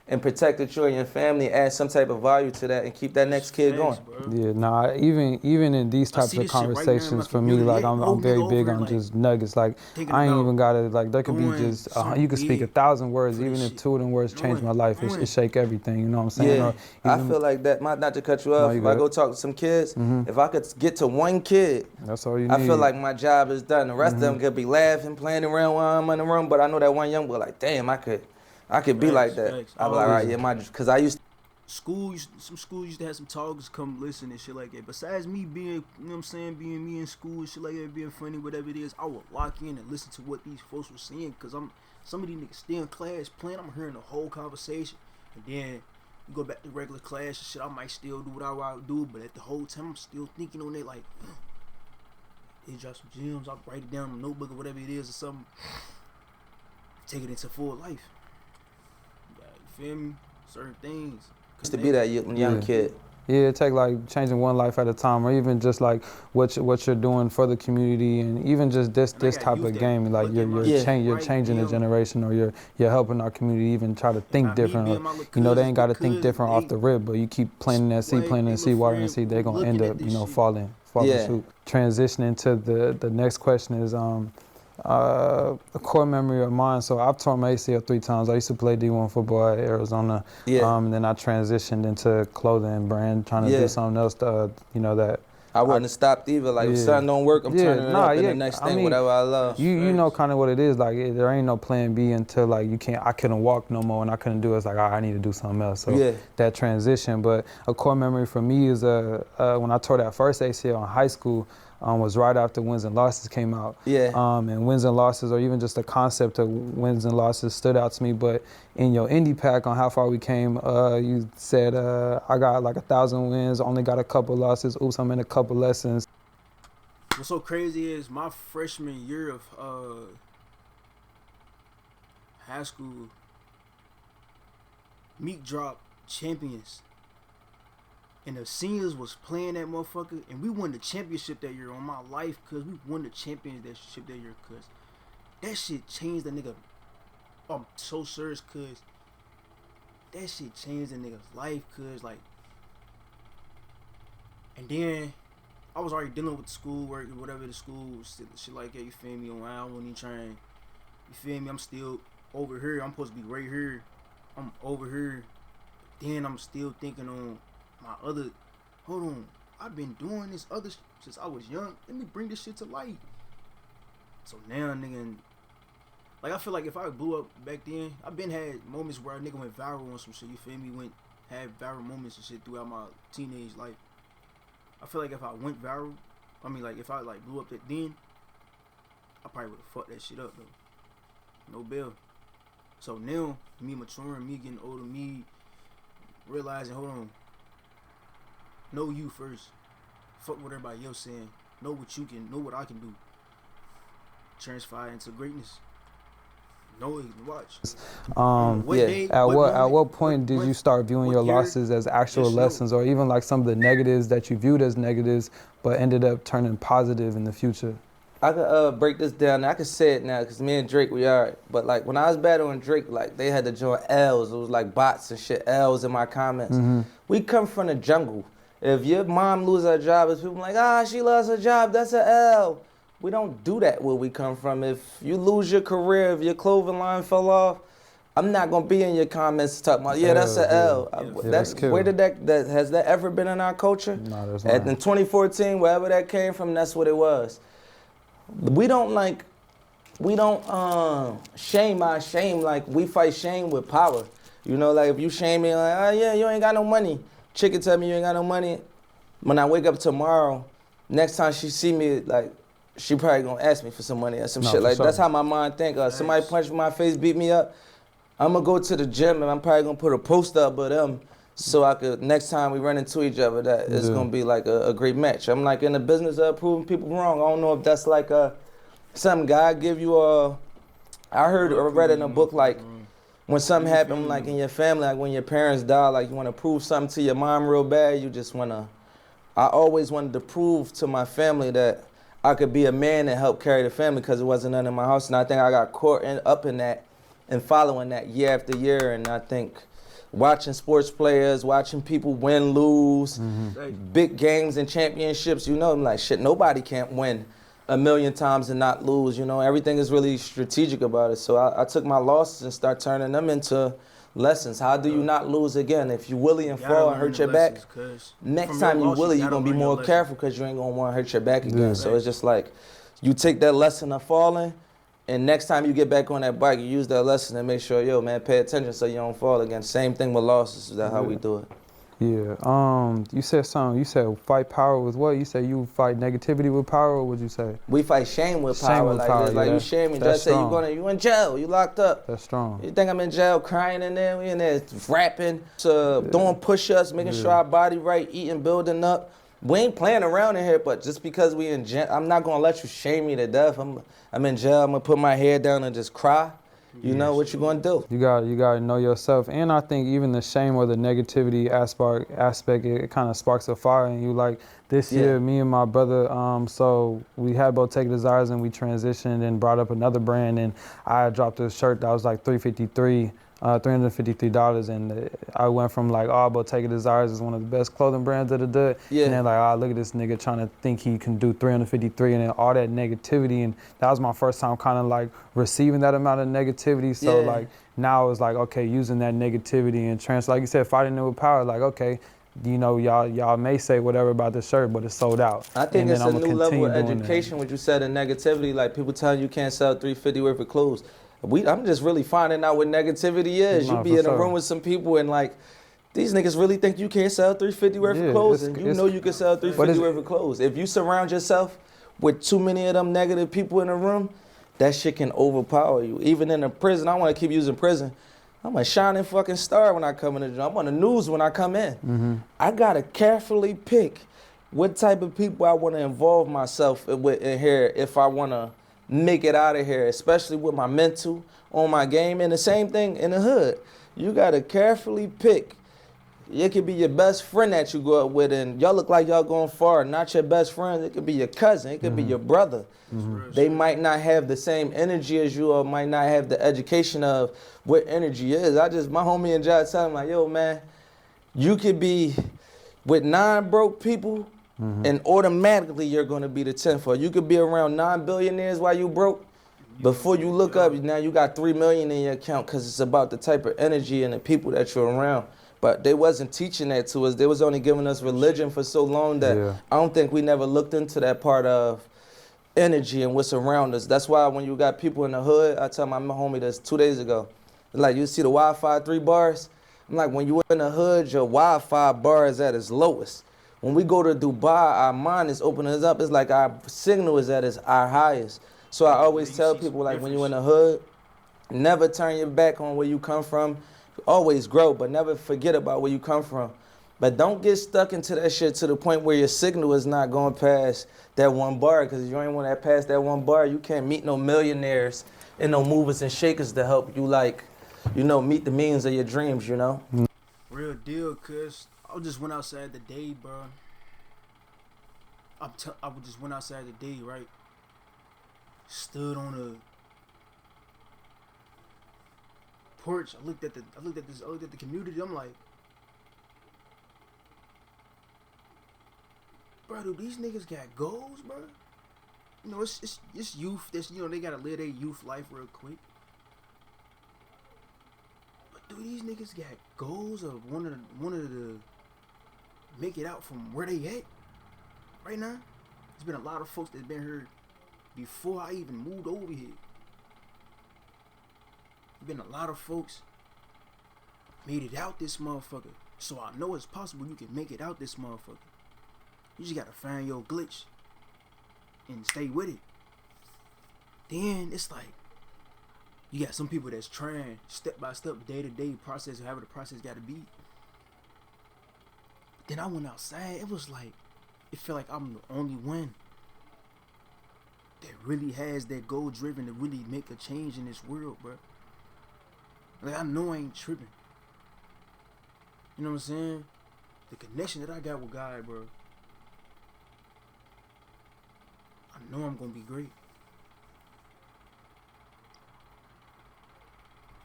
S4: and protected you and your family, add some type of value to that and keep that next kid going.
S2: Yeah, nah, even in these types of conversations, right now, for me, like I'm very big on just nuggets. Like I ain't even gotta, like there could be just, you could speak 1,000 words, even if 2 of them words change my life, it shake everything, you know what I'm saying?
S4: Yeah, I feel like that, not to cut you off, if I go talk to some kids, if I could get to one kid,
S2: that's all you need.
S4: I feel like my job is done. The rest of them could be laughing, playing around while I'm in the room, but I know that one young boy, like, damn, I could be like that. I'd be like, all right, yeah, because I used to.
S1: Some schools used to have some talkers come listen and shit like that. Besides me being, you know what I'm saying, being me in school and shit like that, being funny, whatever it is, I would lock in and listen to what these folks were saying, because some of these niggas still in class playing, I'm hearing the whole conversation. And then you go back to regular class and shit, I might still do what I would do, but at the whole time I'm still thinking on it like, they drop some gems, I'll write it down in a notebook or whatever it is or something. Take it into full life. You feel me? Certain things.
S4: Used to be that young kid.
S2: Yeah, it take like changing one life at a time, or even just like what you're doing for the community, and even just this type of game, like you're changing the generation, or you're helping our community even try to think different. You know, they ain't got to think different off the rip, but you keep planting that seed, watering that seed, they're gonna end up, you know, falling short. Transitioning to the next question is a core memory of mine. So I've torn my ACL 3 times. I used to play D1 football at Arizona. And then I transitioned into clothing brand, trying to do something else to, you know, that.
S4: I wouldn't have stopped either. Like, if something don't work, I'm turning it up in the next thing, whatever I love.
S2: You know kind of what it is. Like, there ain't no plan B until, like, I couldn't walk no more and I couldn't do it. It's like, I need to do something else. So that transition. But a core memory for me is when I tore that first ACL in high school, was right after Wins and Losses came out. And Wins and Losses, or even just the concept of Wins and Losses, stood out to me. But in your indie pack on how far we came, you said, I got like 1,000 wins, only got a couple losses. Oops, I'm in a couple lessons.
S1: What's so crazy is my freshman year of high school, Meek dropped Champions. And the seniors was playing that motherfucker, and we won the championship that year on my life, cause we won the championship that year, cause that shit changed the nigga. I'm so serious, cause that shit changed the nigga's life, cause like, and then I was already dealing with the school work or whatever the school shit like that. You feel me? I wasn't even trying. You feel me? I'm still over here. I'm supposed to be right here. I'm over here. Then I'm still thinking on my other, hold on, I've been doing this other since I was young. Let me bring this shit to light. So now, nigga, like, I feel like if I blew up back then, I've been had moments where a nigga went viral on some shit, you feel me? Had viral moments and shit throughout my teenage life. I feel like if I went viral, I mean, like, if I, like, blew up that then, I probably would have fucked that shit up, though. No bill. So now, me maturing, me getting older, me realizing, hold on, know you first. Fuck what everybody else saying. Know what you can, know what I can do. Transfer into greatness. Know it, watch.
S2: At what point did you start viewing your losses as actual lessons, or even like some of the negatives that you viewed as negatives but ended up turning positive in the future?
S4: I could break this down. I could say it now because me and Drake, we are. But like when I was battling Drake, like they had to join L's. It was like bots and shit, L's in my comments. We come from the jungle. If your mom loses her job, it's people like, she lost her job, that's an L. We don't do that where we come from. If you lose your career, if your clothing line fell off, I'm not gonna be in your comments talking about, that's an L. Where did that has that ever been in our culture?
S2: No, there's not.
S4: In 2014, wherever that came from, that's what it was. We don't shame our shame, like we fight shame with power. You know, like if you shame me, like, you ain't got no money. Chicken tell me you ain't got no money. When I wake up tomorrow, next time she see me, like, she probably gonna ask me for some money or some shit. Like, that's how my mind think. Somebody punched me in my face, beat me up, I'm gonna go to the gym and I'm probably gonna put a poster up of them so I could, next time we run into each other, that it's gonna be like a great match. I'm like in the business of proving people wrong. I don't know if that's like something God give you I heard or read in a book, like, when something happen, like in your family, like when your parents die, like you want to prove something to your mom real bad, you just want to. I always wanted to prove to my family that I could be a man and help carry the family because it wasn't none in my house. And I think I got caught up in that and following that year after year. And I think watching sports players, watching people win, lose, big games and championships, you know, I'm like, shit, nobody can't win 1,000,000 times and not lose, you know. Everything is really strategic about it. So I took my losses and start turning them into lessons. How do you not lose again? If you willy and fall and hurt your back, next time you willy, you're going to be more careful because you ain't going to want to hurt your back again. So it's just like, you take that lesson of falling, and next time you get back on that bike, you use that lesson and make sure, yo, man, pay attention so you don't fall again. Same thing with losses. That's how we do it.
S2: Yeah. You said something. You said fight power with what? You said you fight negativity with power, or what'd you say?
S4: We fight shame with
S2: Shame
S4: power.
S2: with
S4: Like
S2: power,
S4: this.
S2: yeah,
S4: Like you
S2: that's-
S4: shame me.
S2: that's
S4: Just say
S2: strong.
S4: you in jail. You locked up.
S2: That's strong.
S4: You think I'm in jail crying in there? We in there rapping, doing push-ups, making sure our body right, eating, building up. We ain't playing around in here, but just because we in jail, I'm not gonna let you shame me to death. I'm in jail. I'm gonna put my head down and just cry. You know what you gonna do?
S2: You got to know yourself, and I think even the shame or the negativity aspect it kind of sparks a fire in you. Like this year, me and my brother, so we had Bottega Desires and we transitioned and brought up another brand, and I dropped a shirt that was like $353, and I went from like, oh, Bottega Desires is one of the best clothing brands of the day, and then like, oh, look at this nigga trying to think he can do 353, and then all that negativity, and that was my first time kind of like receiving that amount of negativity. So like now it's like, okay, using that negativity and like you said, fighting it with power. Like, okay, you know, y'all may say whatever about the shirt, but it's sold out.
S4: I think
S2: and
S4: it's
S2: then
S4: a
S2: I'm
S4: new level of
S2: doing
S4: education.
S2: that.
S4: What you said in negativity, like people telling you can't sell 350 worth of clothes. I'm just really finding out what negativity is.
S2: No,
S4: You be
S2: for
S4: in a
S2: sure.
S4: room with some people and like, these niggas really think you can't sell 350 worth of clothes, and you know you can sell 350 worth of clothes. If you surround yourself with too many of them negative people in the room, that shit can overpower you. Even in a prison, I want to keep using prison. I'm a shining fucking star when I come in the job. I'm on the news when I come in. I gotta carefully pick what type of people I want to involve myself with in here if I want to make it out of here, especially with my mental, on my game. And the same thing in the hood. You gotta carefully pick. It could be your best friend that you go up with, and y'all look like y'all going far. Not your best friend. It could be your cousin. It could be your brother. They might not have the same energy as you, or might not have the education of what energy is. My homie and Jai tell him like, yo, man, you could be with 9 broke people, and automatically you're gonna be the 10th. Or you could be around 9 billionaires while you broke. Before you look up, now you got 3 million in your account, because it's about the type of energy and the people that you're around. But they wasn't teaching that to us. They was only giving us religion for so long that I don't think we never looked into that part of energy and what's around us. That's why when you got people in the hood, I tell my homie this 2 days ago, like, you see the Wi-Fi 3 bars? I'm like, when you in the hood, your Wi-Fi bar is at its lowest. When we go to Dubai, our mind is opening up. It's like our signal is at our highest. So I always tell people, like, when you in the hood, never turn your back on where you come from. Always grow, but never forget about where you come from. But don't get stuck into that shit to the point where your signal is not going past that 1 bar, because if you ain't want to pass that 1 bar, you can't meet no millionaires and no movers and shakers to help you, like, you know, meet the means of your dreams, you know?
S1: Real deal, cuz I just went outside today, bro. I just went outside today, right? Stood on a porch. I looked at the community. I'm like, bro, do these niggas got goals, bro? You know, it's youth. They gotta live their youth life real quick. But do these niggas got goals of wanted to make it out from where they at right now? There's been a lot of folks that's been here before I even moved over here. Been a lot of folks made it out this motherfucker. So I know it's possible you can make it out this motherfucker. You just gotta find your glitch and stay with it. Then it's like you got some people that's trying step by step, day to day process, however the process gotta be. Then I went outside, it was like, it felt like I'm the only one that really has that goal driven to really make a change in this world, bro. Like, I know I ain't tripping. You know what I'm saying? The connection that I got with God, bro. I know I'm gonna be great.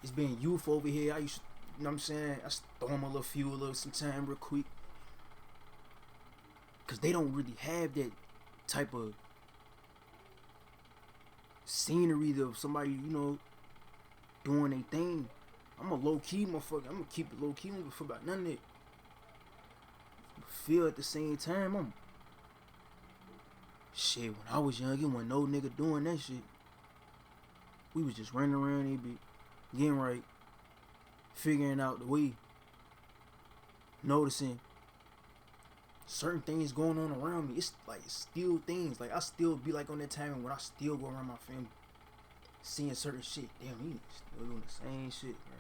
S1: It's been youth over here. I used to, you know what I'm saying? I storm a little fuel sometime real quick. Cause they don't really have that type of scenery of somebody, you know, doing their thing. I'm a low-key motherfucker. I'm gonna keep it low-key. I don't give a fuck about none of that. Feel at the same time, shit, when I was young, it wasn't no nigga doing that shit. We was just running around, getting right, figuring out the way. noticing certain things going on around me. It's like still things. Like I still be like on that time when I still go around my family, seeing certain shit. Damn, he still doing the same shit, bro.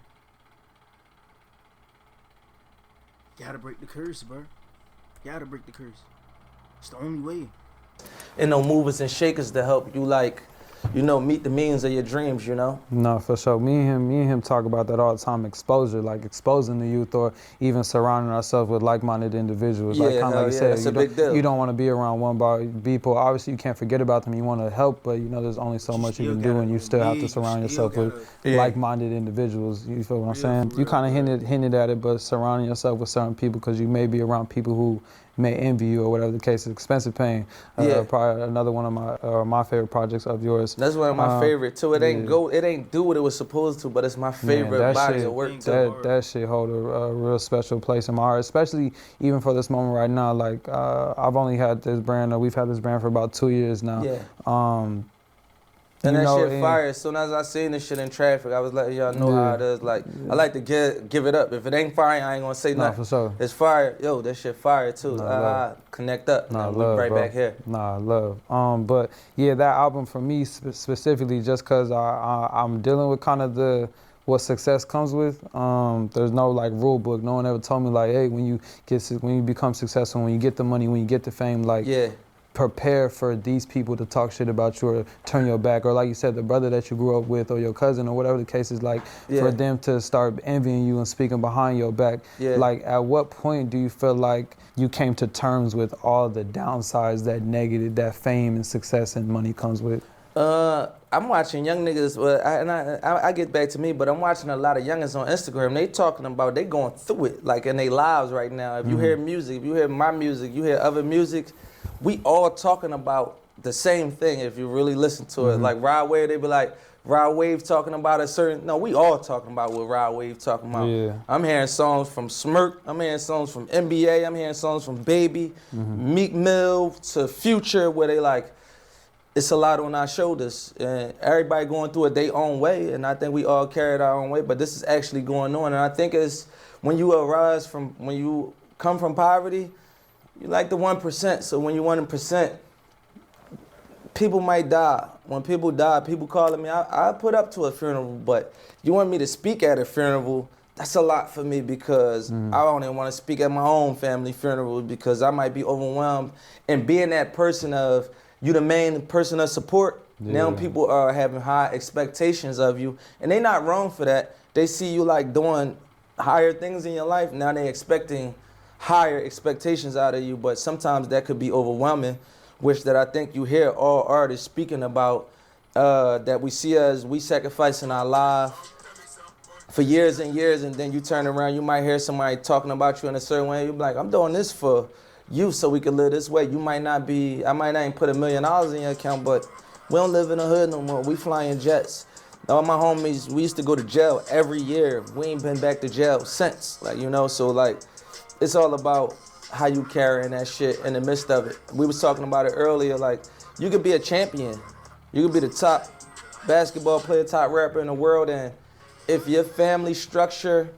S1: Gotta break the curse, bro. Gotta break the curse. It's the only way.
S4: And no movers and shakers to help you, like, you know, meet the means of your dreams, you know?
S2: No, for sure. Me and him talk about that all the time. Exposure, like exposing the youth, or even surrounding ourselves with like-minded individuals.
S4: Yeah,
S2: like kind of like you said,
S4: that's a big deal.
S2: You don't want to be around one bar people. Obviously, you can't forget about them. You want to help, but you know, there's only so much you can do, and you still have to surround yourself with like-minded individuals. You feel what I'm saying? You kind of hinted at it, but surrounding yourself with certain people, because you may be around people who may envy you or whatever the case is. Expensive Pain, probably another one of my favorite projects of yours.
S4: That's one of my favorite too. It ain't it ain't do what it was supposed to, but it's my favorite body of work too.
S2: That shit hold a real special place in my heart, especially even for this moment right now. Like I've only had this brand, we've had this brand for about 2 years now.
S4: Yeah. And that shit fire. As soon as I seen this shit in traffic, I was letting y'all know how it is. Like, I like to give it up. If it ain't fire, I ain't gonna say nothing.
S2: For sure.
S4: It's fire. Yo, that shit fire too. Connect up. We'll be right back here.
S2: Love. But yeah, that album for me specifically, just cause I'm dealing with kind of what success comes with. There's no like rule book. No one ever told me like, hey, when you become successful, when you get the money, when you get the fame, like prepare for these people to talk shit about you or turn your back, or like you said, the brother that you grew up with or your cousin or whatever the case is, like for them to start envying you and speaking behind your back. Like at what point do you feel like you came to terms with all the downsides that fame and success and money comes with?
S4: I'm watching young niggas, I get back to me, but I'm watching a lot of youngins on Instagram. They talking about, they going through it like in their lives right now. If you hear music, if you hear my music, you hear other music, we all talking about the same thing if you really listen to it. Like Rod Wave, they be like, Rod Wave talking about a certain, no, we all talking about what Rod Wave talking about. I'm hearing songs from Smirk, I'm hearing songs from NBA, I'm hearing songs from Baby, Meek Mill to Future, where they like, it's a lot on our shoulders. And everybody going through it their own way, and I think we all carry it our own way, but this is actually going on. And I think it's when you come from poverty, you like the 1%, so when you 1%, people might die. When people die, people calling me, I put up to a funeral, but you want me to speak at a funeral, that's a lot for me, because I don't even want to speak at my own family funeral, because I might be overwhelmed. And being that person of, you the main person of support, now people are having high expectations of you, and they not wrong for that. They see you like doing higher things in your life, now they expecting higher expectations out of you, but sometimes that could be overwhelming, which that I think you hear all artists speaking about, that we see as we sacrificing our life for years and years, and then you turn around, you might hear somebody talking about you in a certain way, you're like, I'm doing this for you so we can live this way. I might not even put $1 million in your account, but we don't live in the hood no more. We flying jets. All my homies, we used to go to jail every year. We ain't been back to jail since, like, you know, so like, it's all about how you carrying that shit in the midst of it. We was talking about it earlier, like, you could be a champion. You could be the top basketball player, top rapper in the world, and if your family structure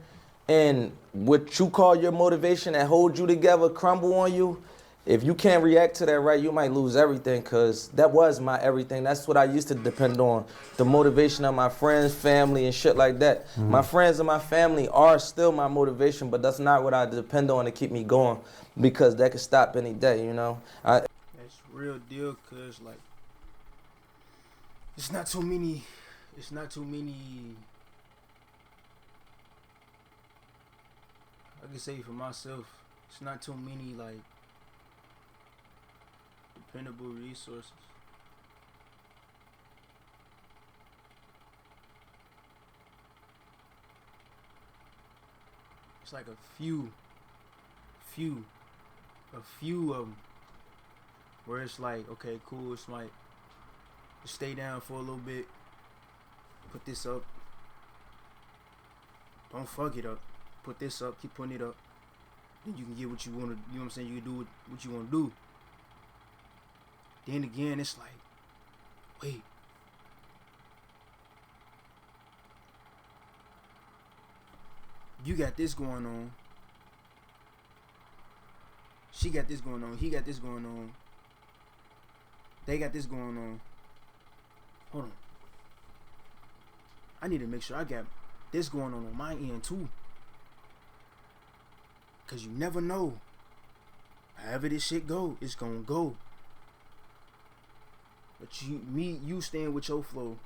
S4: and what you call your motivation that holds you together crumble on you, if you can't react to that right, you might lose everything, because that was my everything. That's what I used to depend on, the motivation of my friends, family, and shit like that. My friends and my family are still my motivation, but that's not what I depend on to keep me going, because that could stop any day, you know?
S1: That's real deal, because, like, it's not too many, I can say for myself, it's not too many, like, dependable resources. It's like a few of them, where it's like, okay, cool, it's like, stay down for a little bit, put this up, don't fuck it up, put this up, keep putting it up, then you can get what you want to, you know what I'm saying, you can do what you want to do. Then again, it's like, wait, you got this going on, she got this going on, he got this going on, they got this going on. Hold on. I need to make sure I got this going on my end too. Cause you never know. However this shit go, it's gonna go. But you staying with your flow,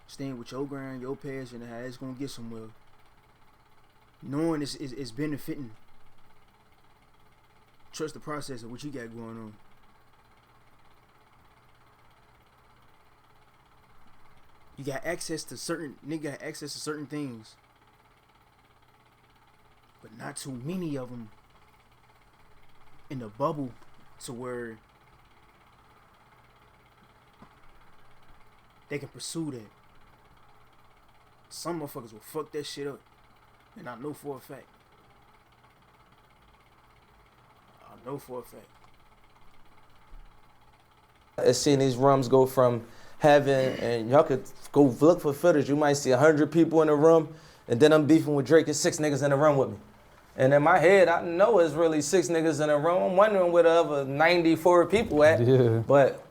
S1: staying with your grind, your passion, and how it's gonna get somewhere. Knowing it's benefiting. Trust the process of what you got going on. You got access to certain things, but not too many of them in the bubble to where they can pursue that. Some motherfuckers will fuck that shit up, and I know for a fact.
S4: I've seen these rums go from having, and y'all could go look for footage, you might see 100 people in a room, and then I'm beefing with Drake and 6 niggas in the room with me. And in my head, I know it's really 6 niggas in a room. I'm wondering where the other 94 people at.
S2: Yeah.
S4: But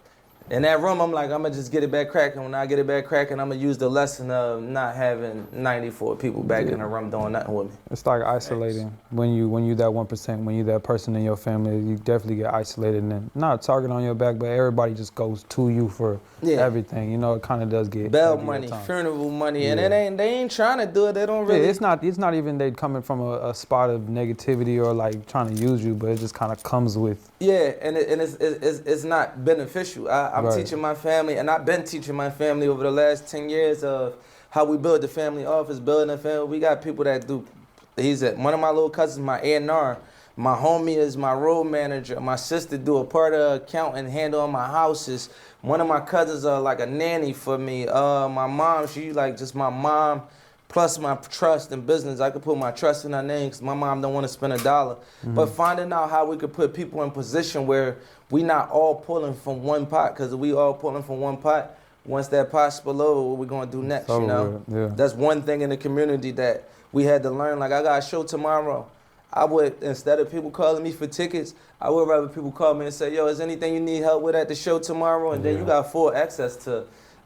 S4: in that room, I'm like, I'm gonna just get it back cracking. When I get it back cracking, I'm gonna use the lesson of not having 94 people back in the room doing nothing with me.
S2: It's like isolating. When you that 1%, when you that person in your family, you definitely get isolated and then not a target on your back, but everybody just goes to you for everything. You know, it kind of does get
S4: bail money, funeral money, and they ain't trying to do it. They don't really.
S2: Yeah, it's not even they coming from a spot of negativity or like trying to use you, but it just kind of comes with.
S4: Yeah, and it's not beneficial. I'm teaching my family, and I've been teaching my family over the last 10 years of how we build the family office, building a family. We got people that do. One of my little cousins, my A&R. My homie is my road manager. My sister do a part of account and handle all my houses. One of my cousins are like a nanny for me. My mom, she like just my mom, plus my trust in business. I could put my trust in her name because my mom don't want to spend $1. Mm-hmm. But finding out how we could put people in position where we not all pulling from one pot, because we all pulling from one pot. Once that pot spill over, what we gonna do next, you know? Yeah. That's one thing in the community that we had to learn. Like, I got a show tomorrow. I would, instead of people calling me for tickets, I would rather people call me and say, yo, is anything you need help with at the show tomorrow? And then you got full access to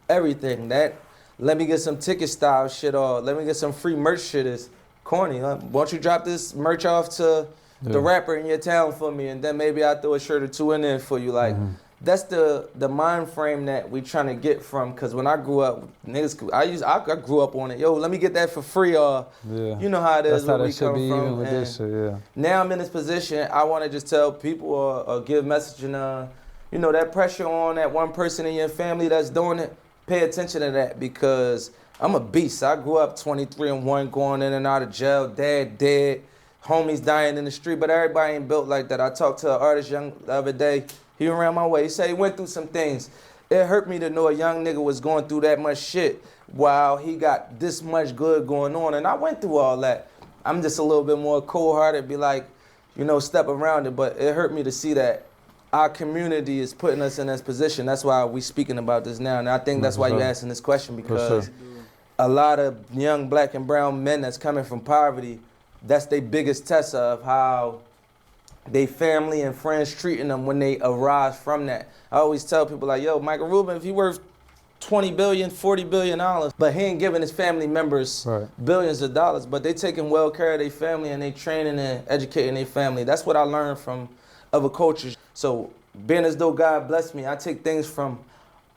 S4: everything. That, let me get some ticket style shit or let me get some free merch shit is corny. Huh? Why don't you drop this merch off to the rapper in your town for me, and then maybe I'll throw a shirt or two in there for you. Like, that's the mind frame that we trying to get from. Cause when I grew up, niggas, I grew up on it. Yo, let me get that for free, or you know how it is.
S2: That's how
S4: where
S2: that
S4: we
S2: should
S4: come
S2: be
S4: from.
S2: even with this shit,
S4: Now I'm in this position. I want to just tell people or give message and you know, that pressure on that one person in your family that's doing it. Pay attention to that, because I'm a beast. I grew up 23-1, going in and out of jail, dad dead, homies dying in the street, but everybody ain't built like that. I talked to an artist the other day. He ran my way. He said he went through some things. It hurt me to know a young nigga was going through that much shit while he got this much good going on. And I went through all that. I'm just a little bit more cold-hearted, be like, you know, step around it. But it hurt me to see that our community is putting us in this position. That's why we speaking about this now. And I think that's why you're asking this question, because a lot of young black and brown men that's coming from poverty, that's their biggest test of how they family and friends treating them when they arise from that. I always tell people like, yo, Michael Rubin, if he worth $20 billion, $40 billion, but he ain't giving his family members billions of dollars, but they taking well care of their family and they training and educating their family. That's what I learned from other cultures. So being as though God blessed me, I take things from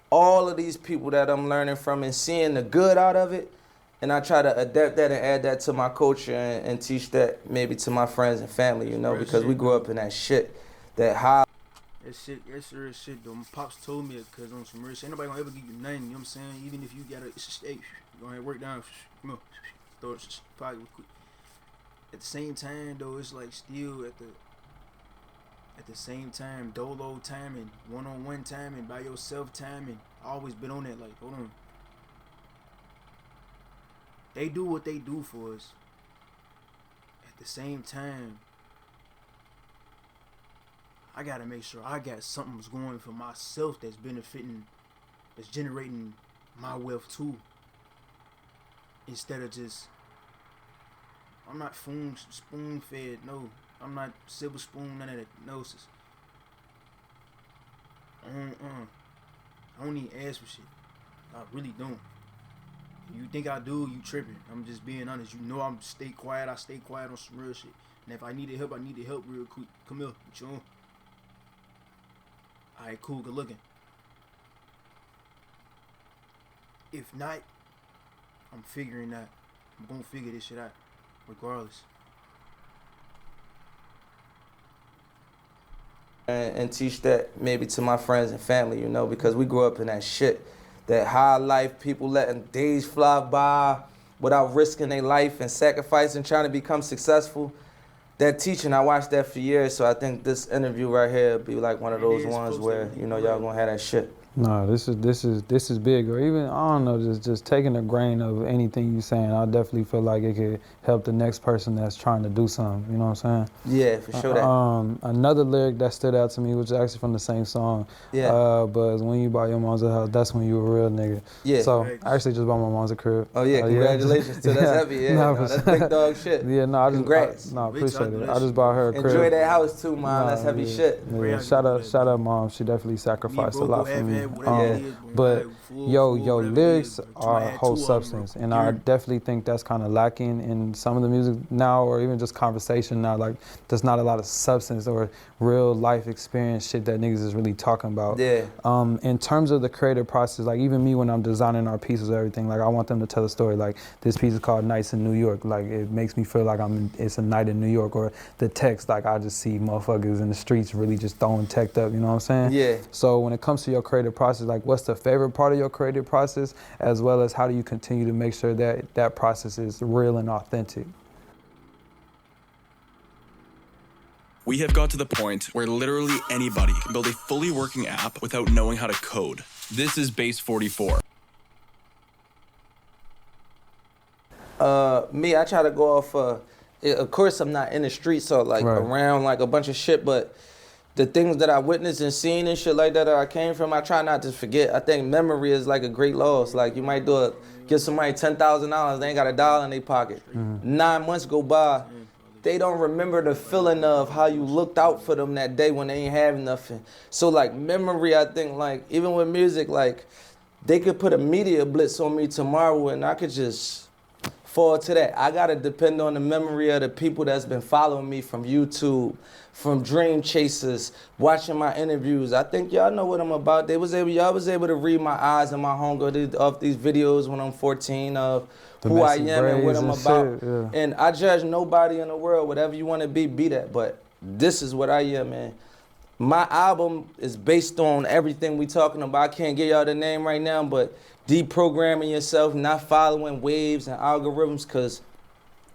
S4: all of these people that I'm learning from and seeing the good out of it, and I try to adapt that and add that to my culture and teach that maybe to my friends and family, you know, because we grew up in that shit, that high.
S1: That shit, that's real shit though. My pops told me it, cause on some real shit, ain't nobody gonna ever give you nothing, you know what I'm saying? Even if you gotta, hey, you go ahead and work down, come on, throw it pocket real quick. At the same time though, it's like still at the same time, dolo time and one-on-one time and by yourself time, and I always been on that, like, hold on. They do what they do for us. At the same time, I gotta make sure I got something's going for myself that's benefiting, that's generating my wealth too. Instead of just, I'm not spoon-fed, no. I'm not silver spoon, none of that gnosis. I don't need ask for shit. I really don't. You think I do, you tripping. I'm just being honest. You know I'm stay quiet. I stay quiet on some real shit. And if I needed help, I needed help real quick. Come here. What you on? Alright, cool. Good looking. If not, I'm figuring that. I'm gonna figure this shit out. Regardless.
S4: And teach that maybe to my friends and family, you know, because we grew up in that shit. That high life, people letting days fly by without risking their life and sacrificing, trying to become successful. That teaching, I watched that for years, so I think this interview right here will be like one of those ones where, you know, y'all gonna have that shit.
S2: No, this is big. Or even, I don't know, just taking a grain of anything you saying, I definitely feel like it could help the next person that's trying to do something, you know what I'm saying?
S4: Yeah, for sure that.
S2: Another lyric that stood out to me, which is actually from the same song, but when you buy your mom's a house, that's when you a real nigga.
S4: Yeah.
S2: So I actually just bought my mom's a crib.
S4: Oh yeah, congratulations to that's heavy, yeah. No, that's big dog shit.
S2: Yeah, no,
S4: Congrats.
S2: I appreciate it. I just bought her a crib.
S4: Enjoy that house too, Mom. That's heavy shit.
S2: Yeah, shout out Mom. She definitely sacrificed a lot for me. But yo, lyrics are a whole substance, and I definitely think that's kind of lacking in some of the music now, or even just conversation now. Like, there's not a lot of substance or real life experience shit that niggas is really talking about.
S4: Yeah.
S2: In terms of the creative process, like even me when I'm designing our pieces or everything, like I want them to tell a story. Like this piece is called Nights in New York. Like it makes me feel like it's a night in New York. Or the text, like I just see motherfuckers in the streets really just throwing tech up. You know what I'm saying?
S4: Yeah.
S2: So when it comes to your creative process, like what's the favorite part of your creative process, as well as how do you continue to make sure that that process is real and authentic?
S6: We have got to the point where literally anybody can build a fully working app without knowing how to code. This is Base 44.
S4: Me, I try to go off, of course I'm not in the streets or like around like a bunch of shit, but the things that I witnessed and seen and shit like that I came from, I try not to forget. I think memory is like a great loss. Like you might give somebody $10,000, they ain't got $1 in their pocket. 9 months go by, they don't remember the feeling of how you looked out for them that day when they ain't have nothing. So like memory, I think like even with music, like they could put a media blitz on me tomorrow and I could just fall to that. I gotta depend on the memory of the people that's been following me from YouTube, from Dream Chasers, watching my interviews. I think y'all know what I'm about. Y'all was able to read my eyes and my hunger of these videos when I'm 14 of who I am and what I'm about.
S2: Shit,
S4: And I judge nobody in the world. Whatever you want to be that. But this is what I am, man. My album is based on everything we talking about. I can't give y'all the name right now, but deprogramming yourself, not following waves and algorithms, because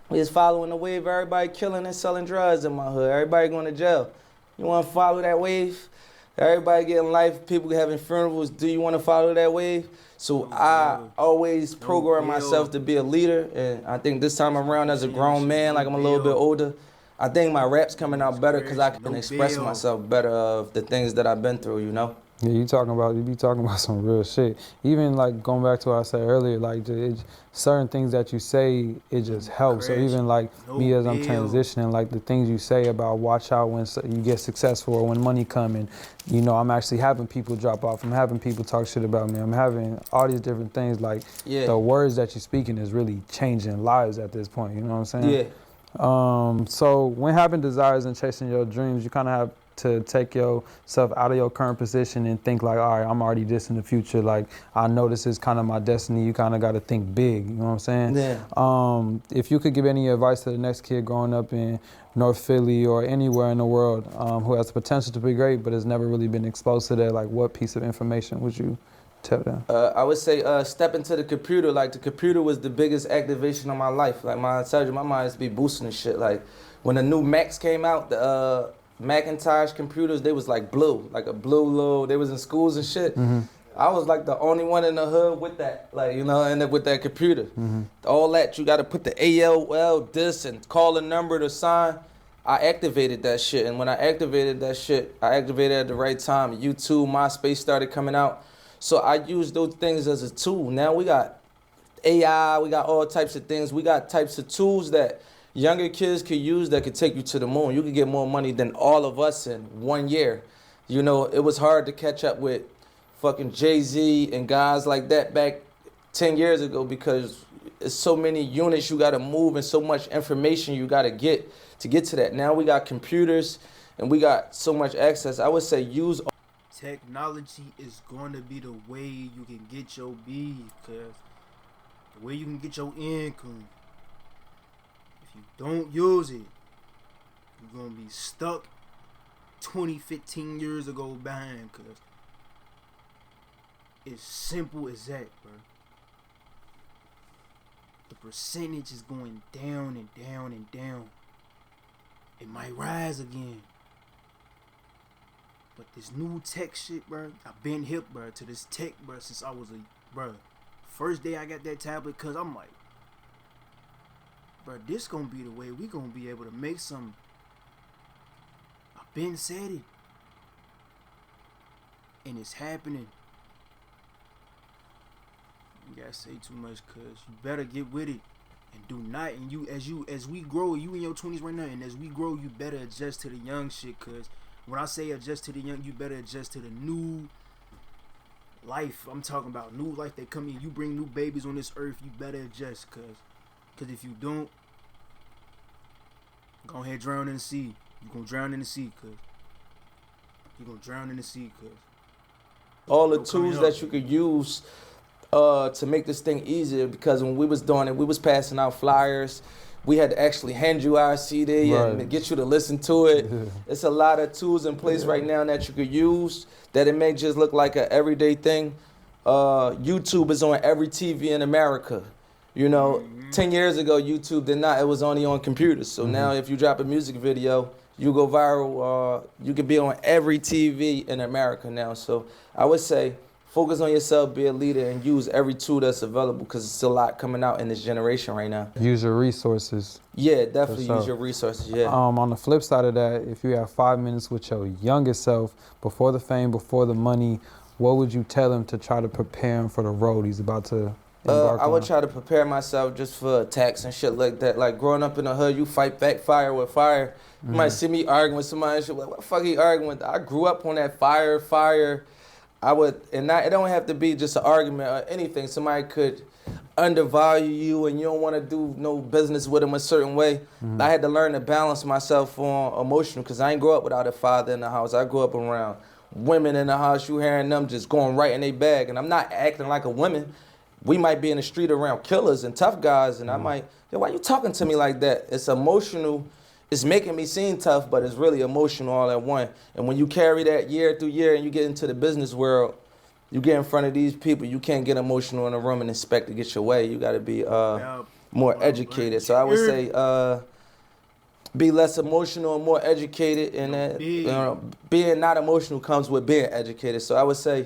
S4: we just following the wave. Everybody killing and selling drugs in my hood. Everybody going to jail. You want to follow that wave? Everybody getting life, people having funerals. Do you want to follow that wave? So I always program myself to be a leader, and I think this time around as a grown man, like I'm a little bit older, I think my rap's coming out better because I can express myself better of the things that I've been through, you know?
S2: Yeah, you be talking about some real shit. Even like going back to what I said earlier, like certain things that you say, it just helps. So even like me as I'm transitioning, like the things you say about watch out when you get successful or when money coming, you know, I'm actually having people drop off. I'm having people talk shit about me. I'm having all these different things. Like the words that you're speaking is really changing lives at this point. You know what I'm saying?
S4: Yeah.
S2: So when having desires and chasing your dreams, you kind of have to take yourself out of your current position and think like, all right, I'm already this in the future. Like, I know this is kind of my destiny. You kind of got to think big, you know what I'm saying?
S4: Yeah.
S2: If you could give any advice to the next kid growing up in North Philly or anywhere in the world who has the potential to be great but has never really been exposed to that, like what piece of information would you tell them?
S4: I would say step into the computer. Like the computer was the biggest activation of my life. Like my mind used to be boosting and shit. Like when the new Macs came out, the Macintosh computers, they was like blue, like a blue little, they was in schools and shit. I was like the only one in the hood with that, like, you know, and with that computer. All that, you gotta put the AOL this and call a number to sign. I activated that shit, and when I activated that shit, I activated it at the right time. YouTube, MySpace started coming out. So I used those things as a tool. Now we got AI, we got all types of things. We got types of tools that younger kids could use that could take you to the moon. You could get more money than all of us in 1 year. You know, it was hard to catch up with fucking Jay-Z and guys like that back 10 years ago because it's so many units you got to move and so much information you got to get to that. Now we got computers and we got so much access. I would say use
S1: technology is going to be the way you can get your beef, cause the way you can get your income. If you don't use it, you're gonna be stuck 20, 15 years ago behind, cause it's simple as that, bro. The percentage is going down and down and down. It might rise again. But this new tech shit, bro, I've been hip, bro, to this tech, bro, since I was bro. First day I got that tablet, cause I'm like, bro, this gonna be the way we gonna be able to make some. I've been said it. And it's happening. You gotta say too much, cause you better get with it. And do not, and as we grow, you in your 20s right now, and as we grow, you better adjust to the young shit, cause when I say adjust to the young, you better adjust to the new life. I'm talking about new life that come in. You bring new babies on this earth, you better adjust, cause if you don't, go ahead, drown in the sea. You gonna drown in the sea, cause you gonna drown in the sea, cause
S4: all the tools that you could use to make this thing easier, because when we was doing it, we was passing out flyers. We had to actually hand you our CD and get you to listen to it. It's a lot of tools in place right now that you could use that it may just look like an everyday thing. YouTube is on every TV in America. You know, 10 years ago, YouTube did not. It was only on computers. So now if you drop a music video, you go viral. You can be on every TV in America now. So I would say focus on yourself, be a leader, and use every tool that's available, because it's a lot coming out in this generation right now.
S2: Use your resources.
S4: Yeah, definitely use your resources, yeah.
S2: On the flip side of that, if you have 5 minutes with your youngest self, before the fame, before the money, what would you tell him to try to prepare him for the road he's about to embark on?
S4: I would try to prepare myself just for attacks and shit like that. Like growing up in the hood, you fight back fire with fire. You might see me arguing with somebody and shit, like, what the fuck are you arguing with? I grew up on that fire. I would, and it don't have to be just an argument or anything. Somebody could undervalue you and you don't want to do no business with them a certain way. I had to learn to balance myself on emotional, because I ain't grow up without a father in the house. I grew up around women in the house. You hearing them just going right in their bag. And I'm not acting like a woman. We might be in the street around killers and tough guys, and I might, yo, why you talking to me like that? It's emotional. It's making me seem tough, but it's really emotional all at once. And when you carry that year through year and you get into the business world, you get in front of these people, you can't get emotional in a room and expect to get your way. You got to be more educated. So I would say be less emotional and more educated. And being not emotional comes with being educated. So I would say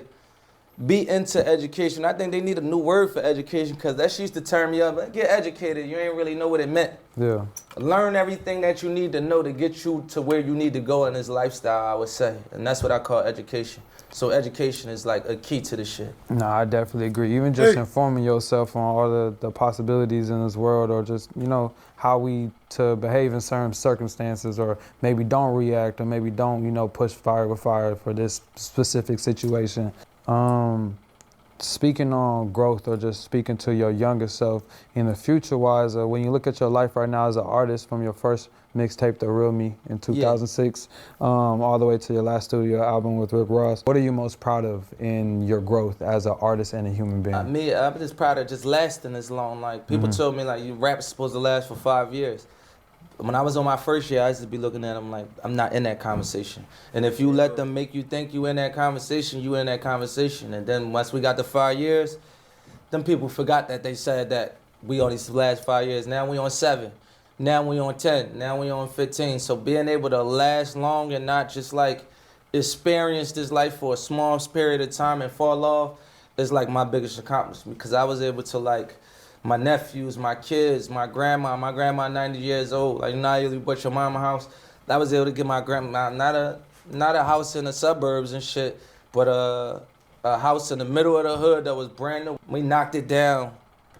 S4: be into education. I think they need a new word for education, because that shit used to turn me up. Like, get educated. You ain't really know what it meant.
S2: Yeah.
S4: Learn everything that you need to know to get you to where you need to go in this lifestyle, I would say. And that's what I call education. So education is like a key to this shit.
S2: No, I definitely agree. Even just informing yourself on all the possibilities in this world, or just, you know, how we to behave in certain circumstances, or maybe don't react, or maybe don't, you know, push fire with fire for this specific situation. Speaking on growth, or just speaking to your younger self in the future wise, when you look at your life right now as an artist, from your first mixtape, The Real Me in 2006, all the way to your last studio album with Rick Ross, what are you most proud of in your growth as an artist and a human being?
S4: I'm just proud of just lasting this long. Like, people told me, like, your rap is supposed to last for 5 years. When I was on my first year, I used to be looking at them like, I'm not in that conversation. And if you let them make you think you in that conversation, you in that conversation. And then once we got to 5 years, them people forgot that they said that we only last 5 years. Now we on 7. Now we on 10. Now we on 15. So being able to last long and not just like experience this life for a small period of time and fall off is like my biggest accomplishment. Because I was able to, like, my nephews, my kids, my grandma 90 years old, like, now you bought your mama house. I was able to get my grandma, not a house in the suburbs and shit, but a house in the middle of the hood that was brand new. We knocked it down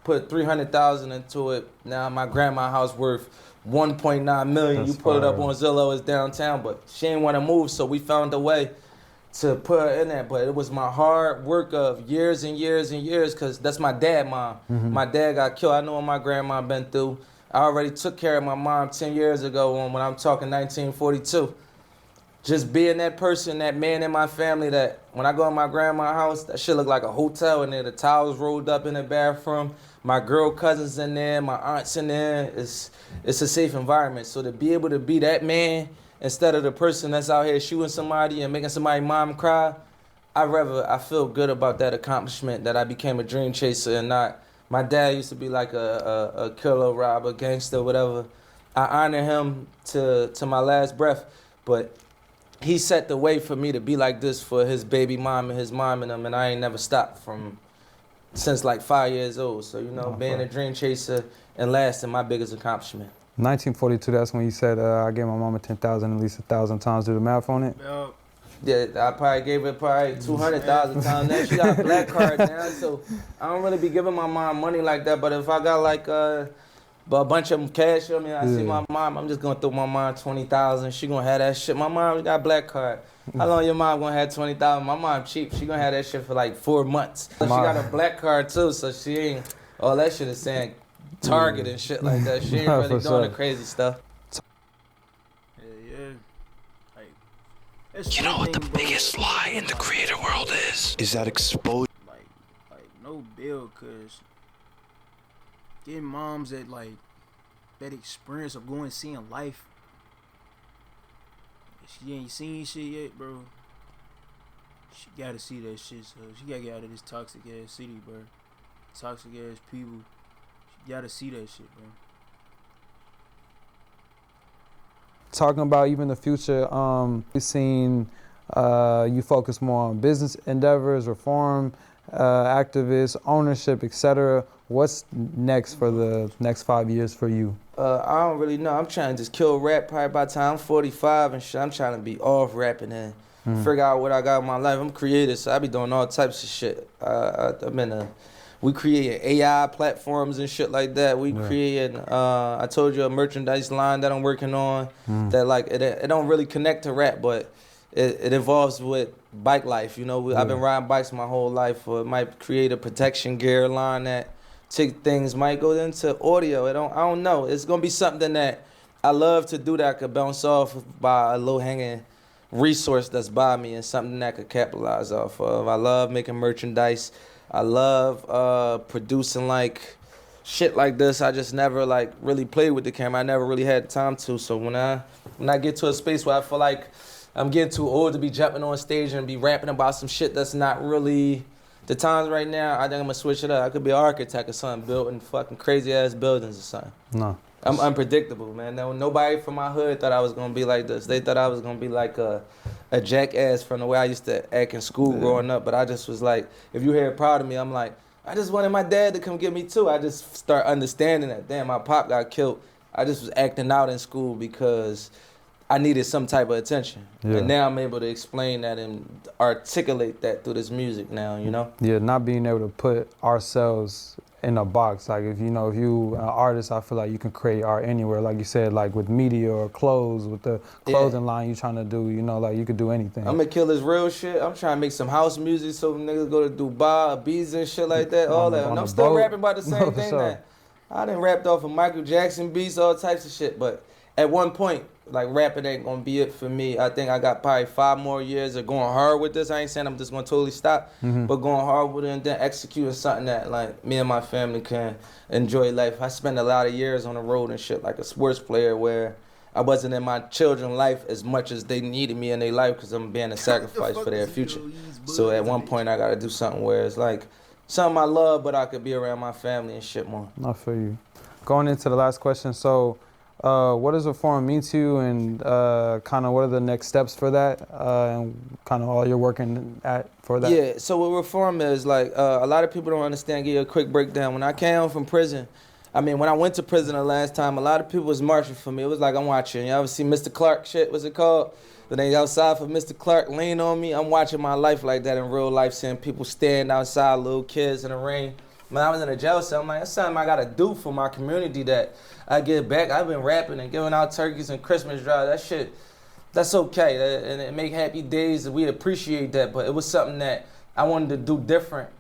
S4: put $300,000 into it. Now my grandma's house worth $1.9 million. You pull it up on Zillow, it's downtown, but she ain't want to move, so we found a way to put her in there. But it was my hard work of years and years and years, because that's my dad, mom. My dad got killed. I know what my grandma been through. I already took care of my mom 10 years ago when I'm talking 1942. Just being that person, that man in my family that when I go in my grandma's house, that shit look like a hotel in there. The towels rolled up in the bathroom. My girl cousins in there, my aunts in there. It's a safe environment. So to be able to be that man instead of the person that's out here shooting somebody and making somebody's mom cry, I feel good about that accomplishment, that I became a dream chaser and not, my dad used to be like a killer, robber, gangster, whatever. I honor him to my last breath, but he set the way for me to be like this for his baby mom and his mom and them, and I ain't never stopped since like 5 years old. So, being a dream chaser and lasting, my biggest accomplishment.
S2: 1942, that's when you said, I gave my mama 10,000 at least 1,000 times. Do the math on it?
S4: Yeah, I probably gave it 200,000 times. Now she got a black card now, so I don't really be giving my mom money like that. But if I got like a bunch of them cash on me, I see my mom, I'm just gonna throw my mom 20,000. She gonna have that shit. My mom got a black card. How long your mom gonna have 20,000? My mom cheap. She gonna have that shit for like 4 months. She got a black card too, so she ain't all that shit is saying Target and shit like that. She ain't really doing the crazy stuff.
S5: You know what the biggest lie in the creator world is? Is that exposure.
S1: Like no bill, cause getting moms that that experience of going seeing life. She ain't seen shit yet, bro. She gotta see that shit, so she gotta get out of this toxic ass city, bro. Toxic ass people. She gotta see that shit, bro.
S2: Talking about even the future, we've seen you focus more on business endeavors, reform, activists, ownership, etc. What's next for the next 5 years for you?
S4: I don't really know. I'm trying to just kill rap probably by the time I'm 45 and shit. I'm trying to be off rapping and figure out what I got in my life. I'm creative, so I be doing all types of shit. We create AI platforms and shit like that. We create, I told you, a merchandise line that I'm working on that it don't really connect to rap, but it involves with bike life. I've been riding bikes my whole life. Or it might create a protection gear line that things might go into audio. I don't know. It's gonna be something that I love to do that I could bounce off by a low hanging resource that's by me and something that I could capitalize off of. I love making merchandise. I love producing shit like this. I just never really played with the camera. I never really had the time to. So when I get to a space where I feel like I'm getting too old to be jumping on stage and be rapping about some shit that's not really the times right now, I think I'm gonna switch it up. I could be an architect or something, building fucking crazy ass buildings or something.
S2: No.
S4: I'm unpredictable, man. Nobody from my hood thought I was gonna be like this. They thought I was gonna be like a jackass from the way I used to act in school growing up. But I just was like, if you hear proud of me, I'm like, I just wanted my dad to come get me too. I just start understanding that, damn, my pop got killed. I just was acting out in school because I needed some type of attention. Yeah. And now I'm able to explain that and articulate that through this music now,
S2: Yeah, not being able to put ourselves in a box. If you an artist, I feel like you can create art anywhere. Like you said, with media or clothes, with the clothing line you trying to do, you could do anything.
S4: I'm gonna kill this real shit. I'm trying to make some house music so niggas go to Dubai, Ibiza and shit like that, all that. And I'm still rapping about the same thing that I done rapped off of Michael Jackson beats, all types of shit. But at one point, rapping ain't gonna be it for me. I think I got probably 5 more years of going hard with this. I ain't saying I'm just gonna totally stop, but going hard with it and then executing something that me and my family can enjoy life. I spent a lot of years on the road and shit like a sports player where I wasn't in my children's life as much as they needed me in their life because I'm being a sacrifice for their future. So at one point I gotta do something where it's something I love, but I could be around my family and shit more.
S2: I feel you. Going into the last question, so what does reform mean to you, and kind of what are the next steps for that, and kind of all you're working at for that?
S4: Yeah, so what reform is, a lot of people don't understand. Give you a quick breakdown. When I came home from prison, when I went to prison the last time, a lot of people was marching for me. It was like I'm watching. You ever see Mr. Clark shit, what's it called? Then they outside for Mr. Clark, lean on me. I'm watching my life like that in real life, seeing people stand outside, little kids in the rain. when I was in a jail cell, I'm like, that's something I gotta do for my community that I give back. I've been rapping and giving out turkeys and Christmas drives. That shit, that's okay. And it make happy days, and we appreciate that. But it was something that I wanted to do different.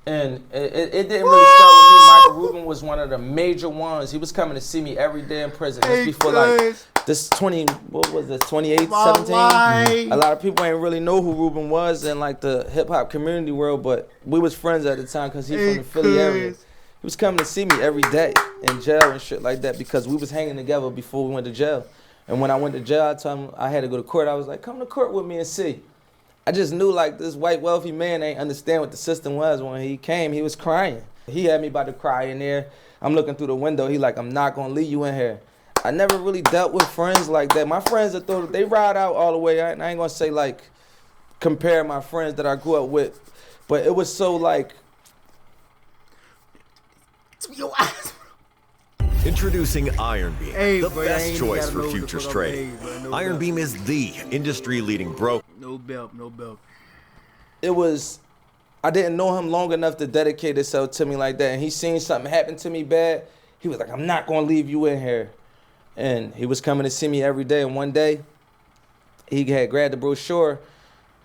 S4: And it didn't really start with me. Michael Rubin was one of the major ones. He was coming to see me every day in prison. This before like this 28, 17? A lot of people ain't really know who Rubin was in like the hip hop community world, but we was friends at the time because he from the Philly area. He was coming to see me every day in jail and shit like that because we was hanging together before we went to jail. And when I went to jail, I told him I had to go to court. I was like, come to court with me and see. I just knew like this white wealthy man ain't understand what the system was. When he came, he was crying. He had me about to cry in there. I'm looking through the window. He like, I'm not gonna leave you in here. I never really dealt with friends like that. My friends they ride out all the way. And I ain't gonna say like compare my friends that I grew up with, but it was so like.
S7: Introducing Iron Beam, the best choice for futures trading. Iron Beam is the industry-leading broker.
S1: No belt, no belt.
S4: It was, I didn't know him long enough to dedicate himself to me like that. And he seen something happen to me bad. He was like, I'm not gonna leave you in here. And he was coming to see me every day. And one day, he had grabbed the brochure.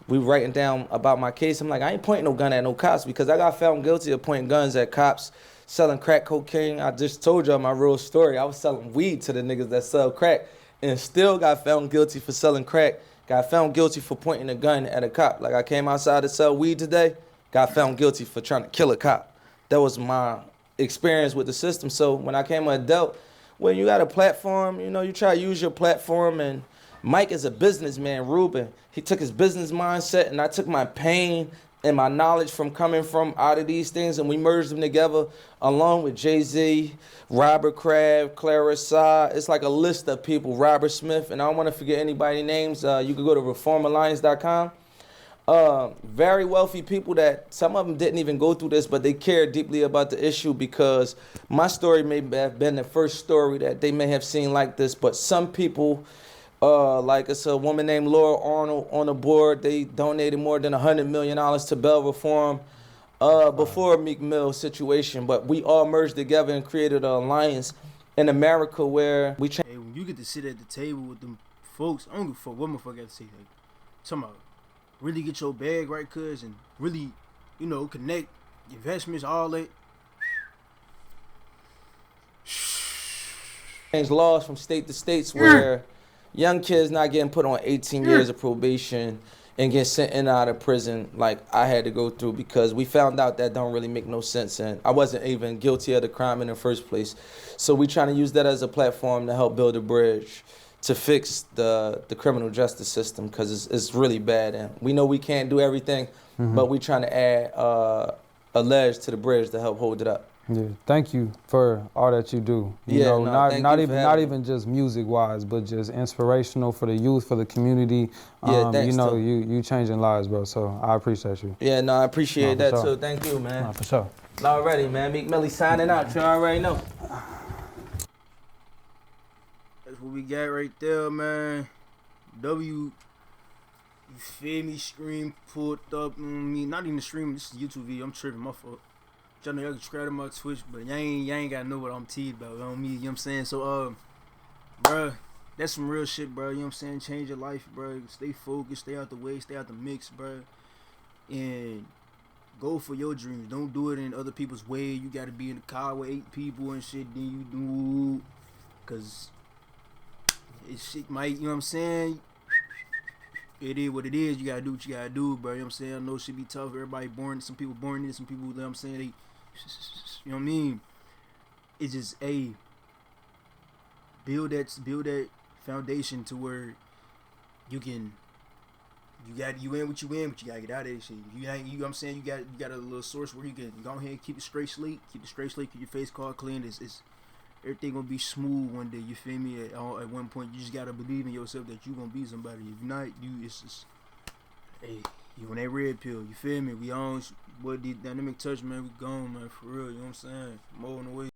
S4: We were writing down about my case. I'm like, I ain't pointing no gun at no cops because I got found guilty of pointing guns at cops, selling crack cocaine. I just told y'all my real story. I was selling weed to the niggas that sell crack and still got found guilty for selling crack. Got found guilty for pointing a gun at a cop. Like I came outside to sell weed today, got found guilty for trying to kill a cop. That was my experience with the system. So when I came an adult, when you got a platform, you know, you try to use your platform. And Mike is a businessman, Rubin. He took his business mindset and I took my pain and my knowledge from coming from out of these things, and we merged them together along with Jay-Z, Robert Kraft, Clara Sa. It's like a list of people, Robert Smith, and I don't want to forget anybody's names. You can go to reformalliance.com. Very wealthy people that some of them didn't even go through this, but they cared deeply about the issue because my story may have been the first story that they may have seen like this, but some people, like it's a woman named Laura Arnold on the board. They donated more than $100 million to Bell Reform before Meek Mill situation. But we all merged together and created an alliance in America where we
S1: Hey, when you get to sit at the table with them folks, I don't give a fuck what motherfucker got to say. Like, talking about really get your bag right, cuz, and really, you know, connect investments, all that.
S4: Change laws from state to states where young kids not getting put on 18 years of probation and get sent in and out of prison like I had to go through because we found out that don't really make no sense and I wasn't even guilty of the crime in the first place. So we trying to use that as a platform to help build a bridge to fix the criminal justice system because it's really bad. And we know we can't do everything, but we trying to add a ledge to the bridge to help hold it up.
S2: Yeah, thank you for all that you do. You know, not even just music wise, but just inspirational for the youth, for the community.
S4: Yeah, thanks.
S2: You know, you changing lives, bro. So I appreciate you.
S4: Yeah, no, I appreciate that too. Thank you, man.
S2: For sure.
S4: Already, man. Meek Millie signing out. You already know.
S1: That's what we got right there, man. You feel me? Stream pulled up on me. Not even the stream. This is a YouTube video. I'm tripping. My fault. Y'all know y'all can subscribe to my Twitch, but y'all ain't gotta know what I'm teed about on me, you know what I'm saying? So, bruh, that's some real shit, bro. You know what I'm saying? Change your life, bro. Stay focused, stay out the way, stay out the mix, bro. And go for your dreams. Don't do it in other people's way. You gotta be in the car with 8 people and shit, then you do, cause it shit might, you know what I'm saying? It is what it is. You gotta do what you gotta do, bro. You know what I'm saying? I know shit be tough. Everybody born, some people born in it, some people, you know what I'm saying? They, you know what I mean? It's just build that foundation to where you in what you in, but you gotta get out of that shit. You know what I'm saying? You got a little source where you can go ahead and keep it straight sleek, keep your face card clean. It's everything gonna be smooth one day. You feel me? At one point, you just gotta believe in yourself that you gonna be somebody. If not, it's just, hey, you on that red pill. You feel me? We on what the dynamic touch, man. We gone, man. For real. You know what I'm saying? More on the way.